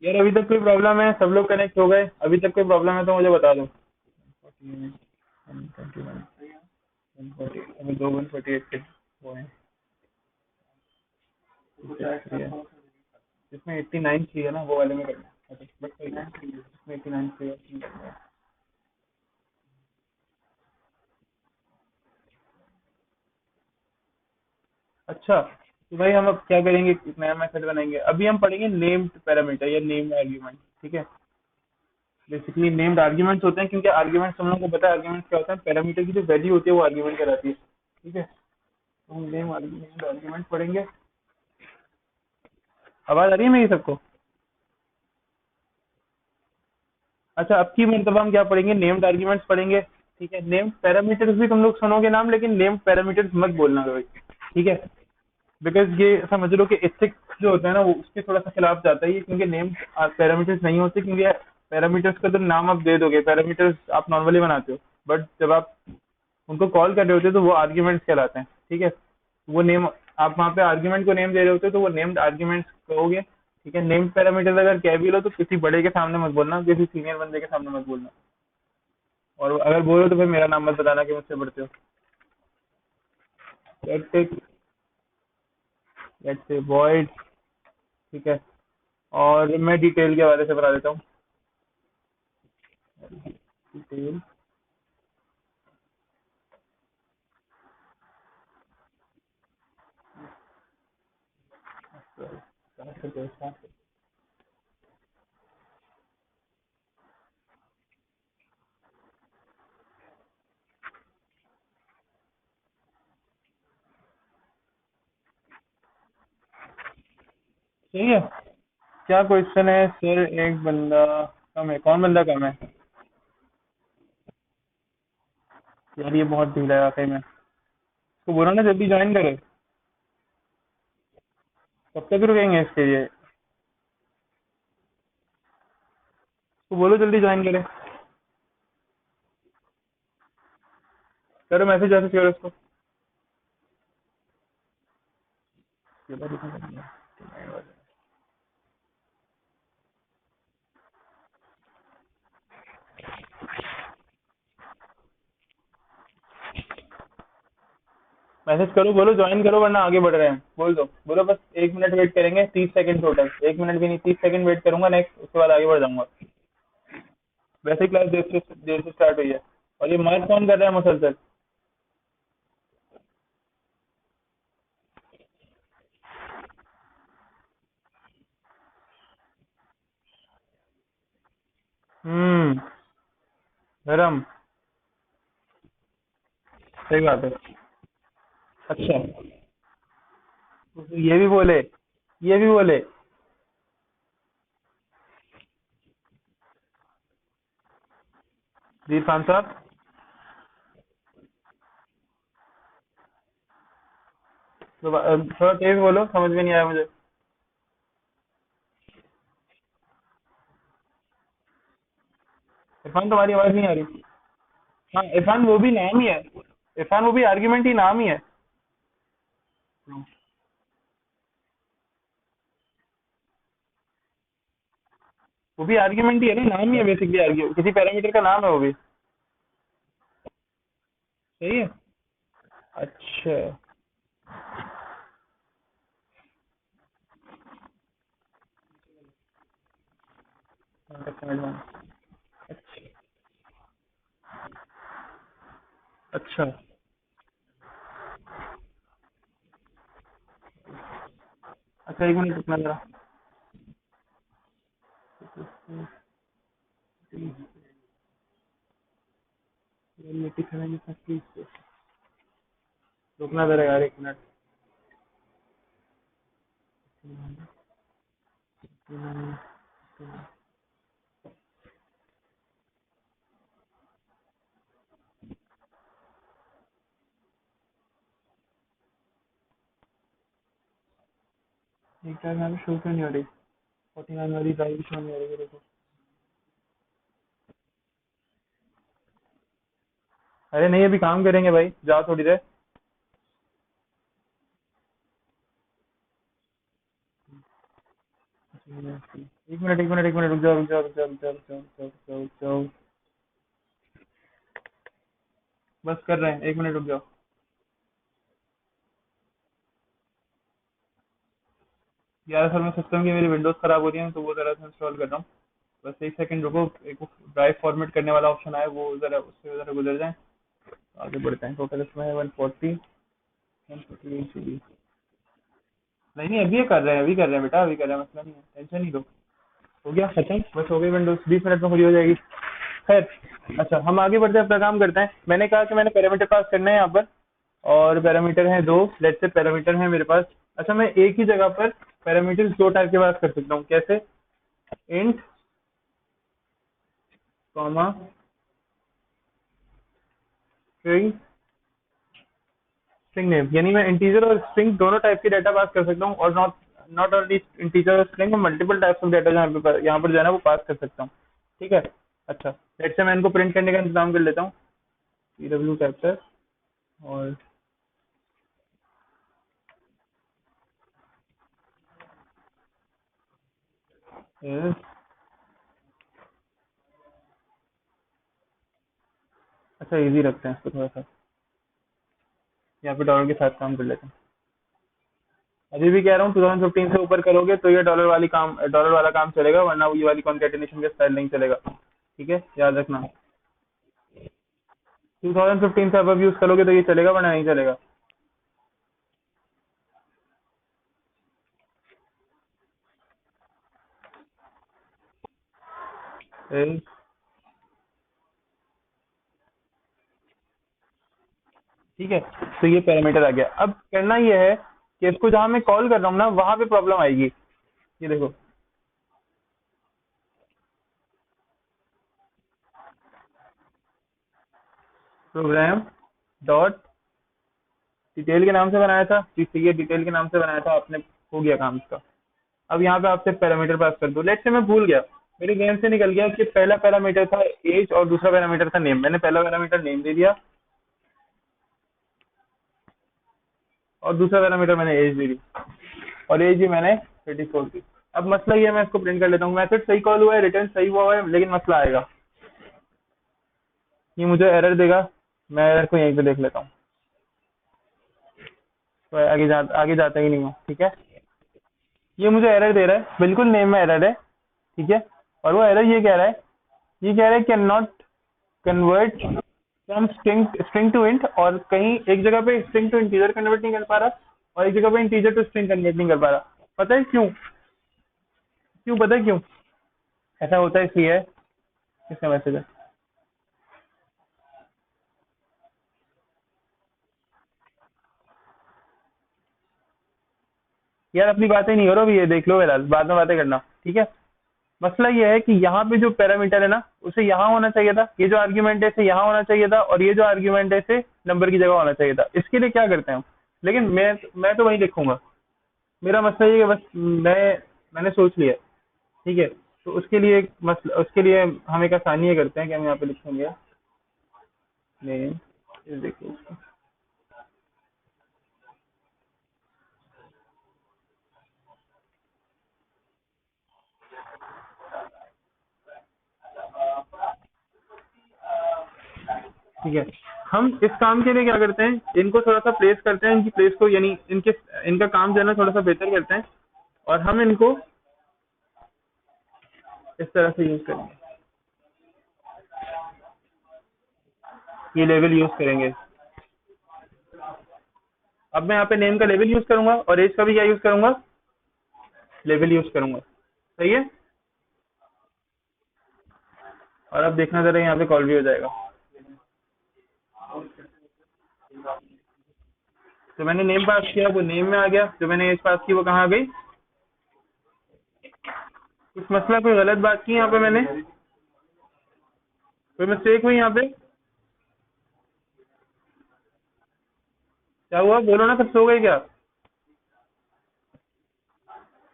यार अभी तक कोई प्रॉब्लम है, सब लोग कनेक्ट हो गए, अभी तक कोई प्रॉब्लम है तो मुझे बता दो। 121 140 अभी 148 के वो है, इसमें 89 चाहिए ना, वो वाले में करना है। अच्छा, बट इसमें 89 चाहिए। अच्छा, तो भाई हम अब क्या करेंगे, एक नया मेथड बनाएंगे। अभी हम पढ़ेंगे नेम्ड पैरामीटर या नेम्ड आर्ग्यूमेंट, ठीक है। बेसिकली नेम्ड आर्ग्यूमेंट्स होते हैं, क्योंकि आर्ग्यूमेंट्स हम लोगों को पता है आर्ग्यूमेंट्स क्या होता है, पैरामीटर की जो वैल्यू होती है वो आर्ग्यूमेंट कहलाती है, ठीक है। तो हम नेम आर्ग्यूमेंट पढ़ेंगे। आवाज आ रही है मेरी सबको? अच्छा, अब की मतलब हम क्या पढ़ेंगे, नेम्ड आर्ग्यूमेंट्स पढ़ेंगे, ठीक है। नेम्ड पैरामीटर्स भी तुम लोग सुनोगे नाम, लेकिन नेम्ड पैरामीटर्स मत बोलना कभी, ठीक है। बिकॉज ये समझ लो कि एथिक्स जो होता है ना वो उसके थोड़ा सा खिलाफ जाता है ये, क्योंकि नेम्ड पैरामीटर्स नहीं होते, क्योंकि पैरामीटर्स का तो नाम आप दे दोगे, पैरामीटर्स आप नॉर्मली बनाते हो, बट जब आप उनको कॉल कर रहे होते हो तो वो आर्ग्यूमेंट्स कहलाते हैं, ठीक है। वो नेम, आप वहाँ पे आर्ग्यूमेंट को नेम दे रहे होते हो तो वो नेम्ड आर्ग्यूमेंट्स कहोगे, ठीक है। नेम्ड पैरामीटर अगर कह भी लो तो किसी बड़े के सामने मत बोलना, किसी सीनियर बंदे के सामने मत बोलना, और अगर बोलो तो फिर मेरा नाम मत बताना कि मुझसे बढ़ते हो। लेट्स से वॉइड, ठीक है। और मैं डिटेल के बारे से बता देता हूँ। डिटेल, ठीक है। क्या क्वेश्चन है सर, एक बंदा कम है, कौन बंदा कम है? यार ये बहुत ढीला है वाकई में, तो बोलो ना जल्दी ज्वाइन करे। कब तक रुकेंगे इसके लिए? तो बोलो जल्दी ज्वाइन करे। करो मैसेज, वैसेज करो उसको। मैसेज करो, बोलो ज्वाइन करो वरना आगे बढ़ रहे हैं, बोल दो, बोलो बस 1 मिनट वेट करेंगे, 30 सेकंड टोटल, 1 मिनट भी नहीं, 30 सेकंड वेट करूंगा नेक्स्ट, उसके बाद आगे बढ़ जाऊंगा। वैसे ही क्लास देर से स्टार्ट हुई है। और ये मार्क कौन कर रहा है मुसलसल? हम्म, धर्म, सही बात है। अच्छा, ये भी बोले, ये भी बोले। जी खान साहब, थोड़ा तेज बोलो, समझ में नहीं आया मुझे। इरफान तुम्हारी आवाज नहीं आ रही। हाँ इरफान, वो भी नाम ही है। इरफान वो भी आर्ग्यूमेंट ही नाम ही है। वो भी आर्ग्यूमेंट ही है ना, नाम ही है बेसिकली, आर्ग्यू किसी पैरामीटर का नाम है वो भी। सही है। अच्छा, समझ में आया। अच्छा, अच्छा, 1 मिनट रुकना जरा। रुकना जरा यार, 1 मिनट। एक टाइम शो क्यों नहीं हो रही? 49 वाली ड्राइव शो नहीं हो रही मेरे को। अरे नहीं, अभी काम करेंगे भाई, जाओ थोड़ी देर। 1 मिनट, 1 मिनट, 1 मिनट, रुक जाओ, रुक जाओ, रुक जाओ, रुक जाओ, रुक जाओ, रुक जाओ, रुक जाओ, रुक जाओ। बस कर रहे हैं, 1 मिनट रुक जाओ। यार असल में सिस्टम की मेरी विंडोज खराब हो रही है, तो वो जरा सा इंस्टॉल कर रहा हूँ। बस 1 सेकंड रुको, एक ड्राइव फॉर्मेट करने वाला ऑप्शन आया, वो जरा उससे जरा गुजर जाए, आगे बढ़ते हैं। टोटल इसमें 140, 148 GB। नहीं नहीं, अभी ये कर रहे हैं, अभी कर रहे हैं बेटा, अभी कर रहे हैं, मसला नहीं है, टेंशन नहीं लो। हो गया खत्म, बस हो गई विंडोज, 20 मिनट में पूरी हो जाएगी। खैर, अच्छा हम आगे बढ़ते हैं, अपना काम करते हैं। मैंने कहा कि मैंने पैरामीटर पास करना है यहाँ पर, और पैरामीटर हैं दो, लेट्स से पैरामीटर है मेरे पास। अच्छा, मैं एक ही जगह पर पैरामीटर दो टाइप के पास कर सकता हूँ, कैसे? Int comma string, string name, यानी मैं इंटीजर और स्ट्रिंग दोनों टाइप के डाटा पास कर सकता हूँ, और नॉट नॉट ओनली इंटीजर और string, multiple types of data यहाँ पर जो है ना वो पास कर सकता हूँ। ठीक है, अच्छा लेट्स से मैं इनको प्रिंट करने का इंतजाम कर लेता हूँ, pw कैप्चर, और is, अच्छा इजी रखते हैं इसको थोड़ा सा, यहाँ पे डॉलर के साथ काम कर लेते हैं। अभी भी कह रहा हूँ 2015 से ऊपर करोगे तो ये डॉलर वाला काम चलेगा, वरना ये वाली कॉन्केटिनेशन के स्टाइल नहीं चलेगा। ठीक है, याद रखना, 2015 से अब यूज करोगे तो ये चलेगा, वरना नहीं चलेगा। is, ठीक है, तो ये पैरामीटर आ गया। अब करना ये है कि इसको जहां मैं कॉल कर रहा हूँ ना वहां पे प्रॉब्लम आएगी। ये देखो, प्रोग्राम डॉट डिटेल के नाम से बनाया था, ये डिटेल के नाम से बनाया था आपने, हो गया काम इसका। अब यहाँ पे आपसे पैरामीटर पास कर दो, लेट्स से मैं भूल गया, मेरे गेम से निकल गया कि पहला पैरामीटर था एज और दूसरा पैरामीटर था नेम। मैंने पहला पैरामीटर नेम दे दिया और दूसरा पैरामीटर मैंने एज दे दी, और एज भी मैंने 34 दी। अब मसला ये है, मैं इसको प्रिंट कर लेता हूँ, मैथड सही कॉल हुआ है, रिटर्न सही हुआ है, लेकिन मसला आएगा, ये मुझे एरर देगा। मैं एरर को यहीं पे देख लेता हूँ, तो आगे जाता ही नहीं हूँ। ठीक है, ये मुझे एरर दे रहा है, बिल्कुल नेम में एरर है। ठीक है, और वो एरर ये कह रहा है, ये कह रहा है can not convert from string to int, और कहीं एक जगह पे स्ट्रिंग टू इंटीजर कन्वर्ट नहीं कर पा रहा, और एक जगह पे इंटीजर टू स्ट्रिंग कन्वर्ट नहीं कर पा रहा। पता है क्यों? पता है क्यों ऐसा होता है? इसलिए है, किसका मैसेज है? यार अपनी बातें नहीं करो अभी, ये देख लो फिलहाल, बाद में बातें करना। ठीक है, मसला ये है कि यहाँ पे जो पैरामीटर है ना उसे यहाँ होना चाहिए था, ये जो आर्ग्यूमेंट है इसे यहाँ होना चाहिए था, और ये जो आर्ग्यूमेंट है इसे नंबर की जगह होना चाहिए था। इसके लिए क्या करते हैं हम, लेकिन मैं तो वही लिखूंगा। मेरा मसला ये है कि बस मैंने सोच लिया। ठीक है, तो उसके लिए एक मसला, उसके लिए हम एक आसानी ये करते हैं कि हम यहाँ पे लिखेंगे नेम, देखिए इसको। ठीक है, हम इस काम के लिए क्या करते हैं, इनको थोड़ा सा प्लेस करते हैं, इनकी प्लेस को, यानी इनका काम जो है ना थोड़ा सा बेहतर करते हैं, और हम इनको इस तरह से यूज करेंगे, ये लेवल यूज करेंगे। अब मैं यहाँ पे नेम का लेवल यूज करूंगा, और एज का भी क्या यूज करूंगा, लेवल यूज करूंगा। सही है, और अब देखना जरा, यहाँ पे कॉल भी हो जाएगा। तो मैंने नेम पास किया, वो नेम में आ गया, जो मैंने एज पास की वो कहाँ आ गई? कुछ मसला, कोई गलत बात की यहाँ पे मैंने, कोई मिस्टेक हुई यहाँ पे? क्या हुआ, बोलो ना, सब सो गए क्या?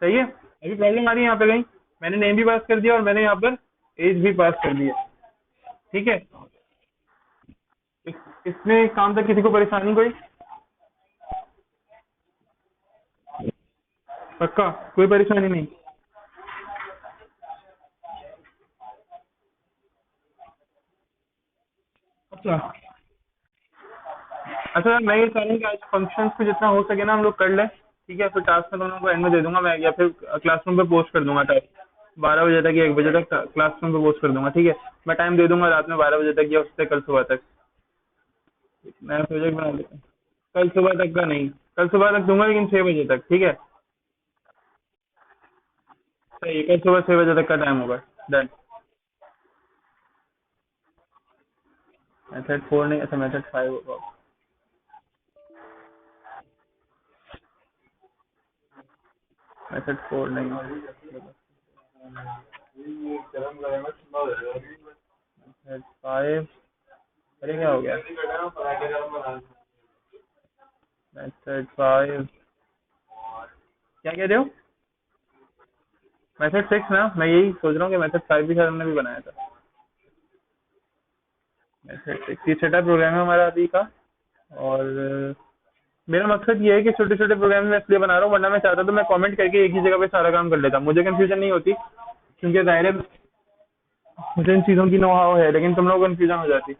सही है, अभी प्रॉब्लम आ रही है यहाँ पे कहीं? मैंने नेम भी पास कर दिया और मैंने यहाँ पर एज भी पास कर दिया। ठीक है, इसमें काम तक किसी को परेशानी कोई? पक्का कोई परेशानी नहीं? अच्छा, अच्छा मैं ये चाह रहा हूँ कि आज फंक्शंस को जितना हो सके ना हम लोग कर लें। ठीक है, फिर टास्क में दोनों को एंड में दे दूंगा मैं, या फिर क्लासरूम पे पोस्ट कर दूंगा टास्क, 12 बजे तक या 1 बजे तक क्लासरूम पे पोस्ट कर दूंगा। ठीक है, मैं टाइम दे दूंगा रात में 12 बजे तक, या उससे कल सुबह तक नया प्रोजेक्ट बना लेते हैं। कल सुबह तक का नहीं, कल सुबह तक दूंगा, लेकिन 6 बजे तक। ठीक है, सही है, कल सुबह 6 बजे तक का टाइम होगा। डन। मेथड 4 नहीं, अच्छा मेथड 5 होगा। मेथड 4 नहीं है। मेथड 5। अरे क्या हो गया? मेथड 5 क्या कह रहे हो? मेथड 6 ना, मैं यही सोच रहा हूँ कि मेथड 5 भी शायद हमने भी बनाया था। मेथड 6 ये छठा प्रोग्राम है हमारा अभी का। और मेरा मकसद ये है कि छोटे छोटे प्रोग्राम मैं इसलिए बना रहा हूँ, वरना मैं चाहता तो मैं कमेंट करके एक ही जगह पे सारा काम कर लेता, मुझे कंफ्यूजन नहीं होती। क्योंकि जाहिर है मुझे इन चीज़ों की नो हाउ है, लेकिन तुम लोग कंफ्यूजन हो जाती।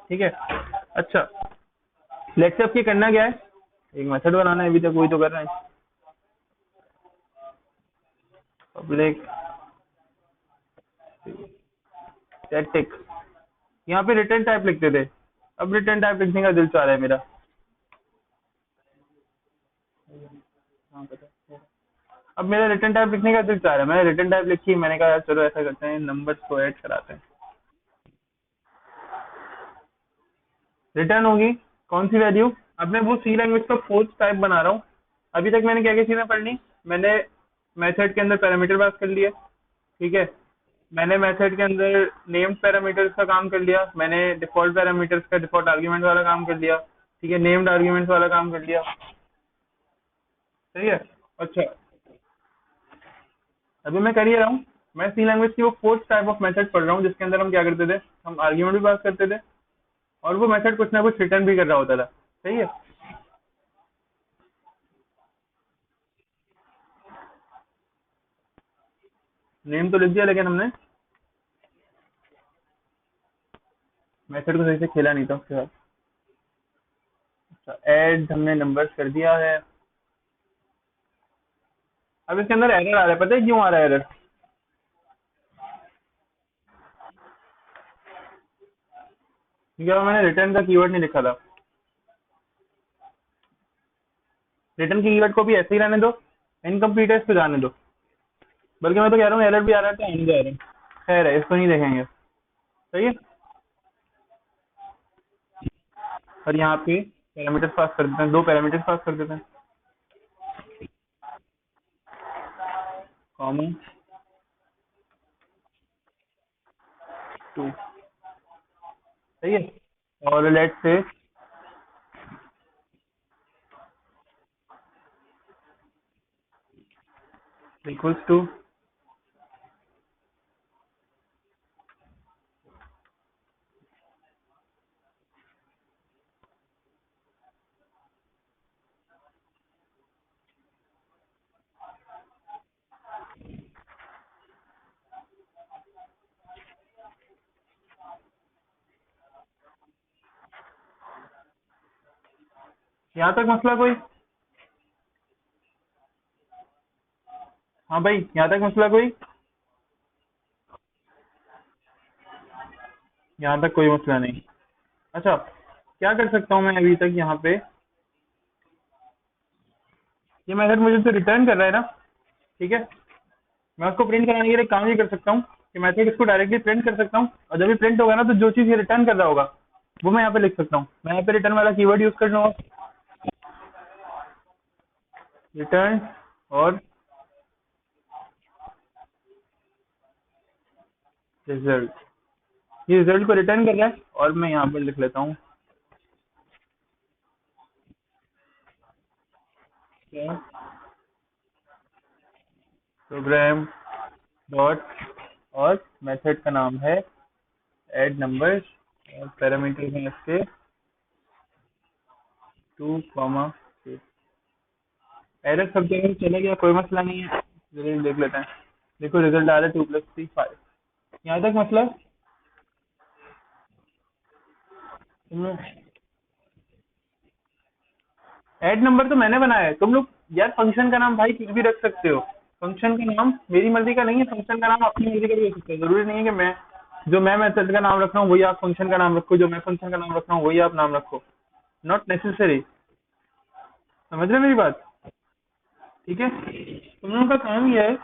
ठीक है। अच्छा, लेट्स अब ये करना क्या है, एक मेथड बनाना है, अभी तक वही तो कर रहे हैं। पब्लिक स्टैटिक, यहाँ पे रिटर्न टाइप लिखते थे, अब रिटर्न टाइप लिखने का दिल चाह रहा है मेरा। हाँ, पता। अब मेरा रिटर्न टाइप लिखने का दिल चाह रहा है, मैंने रिटर्न टाइप लिखी, मैंने कहा यार चलो ऐसा करते हैं, नंबर्स को ऐड कराते हैं। रिटर्न होगी कौन सी वैल्यू? अब मैं वो सी लैंग्वेज का फोर्थ टाइप बना रहा हूँ। अभी तक मैंने क्या क्या चीजें पढ़नी, मैंने मेथड के अंदर पैरामीटर पास कर लिया। ठीक है। मैंने मेथड के अंदर नेम्ड पैरामीटर्स का काम कर लिया, मैंने डिफॉल्ट पैरामीटर्स का डिफॉल्ट आर्ग्यूमेंट वाला काम कर लिया। ठीक है, नेम्ड आर्ग्यूमेंट्स वाला काम कर लिया। सही है। अच्छा, अभी मैं कर ही रहा हूँ। मैं सी लैंग्वेज की वो फोर्थ टाइप ऑफ मेथड पढ़ रहा हूँ, जिसके अंदर हम क्या करते थे, हम आर्ग्यूमेंट भी पास करते थे और वो मेथड कुछ ना कुछ रिटर्न भी कर रहा होता था। सही है। नेम तो लिख दिया, लेकिन हमने मेथड को सही से खेला नहीं था उसके बाद। अच्छा, ऐड हमने नंबर्स कर दिया है। अब इसके अंदर एरर आ रहा है, पता है क्यों आ रहा है एरर? क्योंकि अब मैंने रिटर्न का कीवर्ड नहीं लिखा था। रिटर्न के कीवर्ड को भी ऐसे ही रहने दो, इनकम्प्लीट है इस पे जाने दो। बल्कि मैं तो कह रहा हूँ एरर भी आ रहा है तो आने दो एरर। खैर है, इसको नहीं देखेंगे। सही है। और यहाँ पे पैरामीटर्स पास कर देते हैं, दो पैरामीटर्स पास कर देते हैं, कॉमन 2। सही है। और लेट से इक्वल्स टू, यहाँ तक मसला कोई? हाँ भाई, यहाँ तक मसला कोई? यहाँ तक कोई मसला नहीं। अच्छा, क्या कर सकता हूँ मैं अभी तक यहाँ पे, ये मेथड मुझे तो रिटर्न कर रहा है ना। ठीक है। मैं उसको प्रिंट कराने के लिए काम ये कर सकता हूँ कि मेथड इसको डायरेक्टली प्रिंट कर सकता हूँ, और जब भी प्रिंट होगा ना तो जो चीज़ ये रिटर्न कर रहा होगा वो मैं यहाँ पे लिख सकता हूँ। मैं यहाँ पे रिटर्न वाला कीवर्ड यूज कर लूँगा, रिटर्न, और रिजल्ट। ये रिजल्ट को रिटर्न कर रहा है, और मैं यहाँ पर लिख लेता हूँ प्रोग्राम डॉट, और मेथड का नाम है ऐड नंबर्स, और पैरामीटर हैं इसके 2, 6। एरर सब जगह चले गया, कोई मसला नहीं है। जरूर देख लेते हैं। देखो रिजल्ट आ रहा है 2 + 3 5। यहाँ तक मतलब ऐड नंबर तो मैंने बनाया है, तुम लोग यार फंक्शन का नाम भाई कुछ भी रख सकते हो। फंक्शन का नाम मेरी मर्जी का नहीं है, फंक्शन का नाम अपनी मर्जी का भी हो सकता है। जरूरी नहीं है कि मैं जो मैं मेथड का नाम रख रहा हूँ वही आप फंक्शन का नाम रखो, जो मैं फंक्शन का नाम रख रहा हूँ वही आप नाम रखो। Not necessary. समझ रहे मेरी बात? ठीक है। तुम लोगों का काम ये है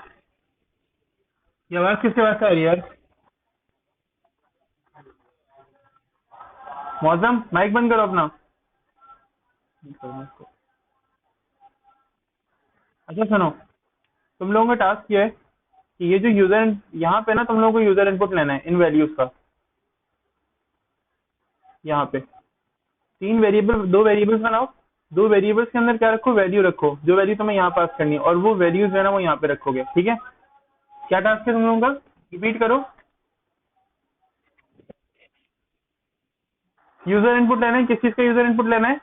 ये आवाज किसके वास्ते आ रही है यार? मौसम माइक बंद करो अपना। अच्छा सुनो, तुम लोगों का टास्क ये है कि ये जो यूजर, यहाँ पे ना तुम लोगों को यूजर इनपुट लेना है इन वैल्यूज का। यहाँ पे तीन वेरिएबल, दो वेरिएबल्स बनाओ। दो वेरिएबल्स के अंदर क्या रखो, वैल्यू रखो, जो वैल्यू तुम्हें यहाँ पास करनी है, और वो वैल्यूज जो है ना वो यहाँ पे रखोगे, ठीक है? क्या टास्क है तुम लोगों का, रिपीट करो। यूजर इनपुट लेना है, किस चीज का यूजर इनपुट लेना है?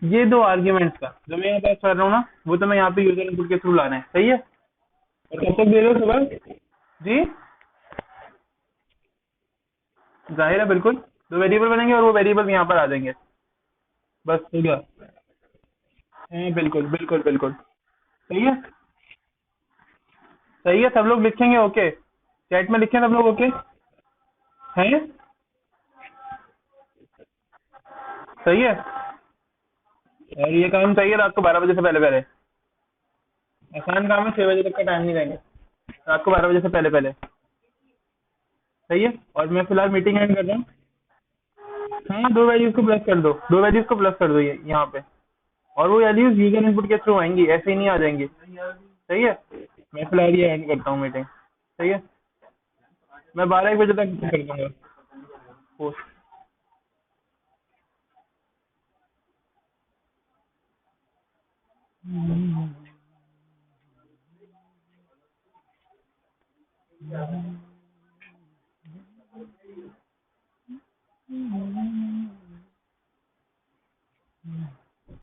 ये दो आर्ग्यूमेंट्स का जो मैं यहाँ पास कर रहा हूँ ना, वो तुम्हें यहाँ पे यूजर इनपुट के थ्रू लाना है, सही है? और कब तक दे रहे हो सुबह? जी जाहिर है, बिल्कुल। दो वेरिएबल बनेंगे और वो वेरिएबल यहाँ पर आ जाएंगे, बस हो गया। हाँ बिल्कुल बिल्कुल बिल्कुल। सही है, सही है, सब लोग लिखेंगे ओके? चैट में लिखें सब लोग ओके हैं? सही है। और ये काम चाहिए रात को 12 बजे से पहले पहले। आसान काम है, 6 बजे तक का टाइम नहीं देंगे, रात को 12 बजे से पहले पहले। सही है, और मैं फिलहाल मीटिंग एंड कर रहा हूँ। हाँ, दो वैल्यूज को प्लस कर दो, दो वैल्यूज को प्लस कर दो ये यहाँ पे। और वो वैल्यूज यूजर इनपुट के थ्रू आएंगी, ऐसे ही नहीं आ जाएंगी। सही है, मैं फिलहाल ये एंड करता हूँ मीटिंग। सही है, मैं 12-1 बजे तक कर दूंगा पोस्ट।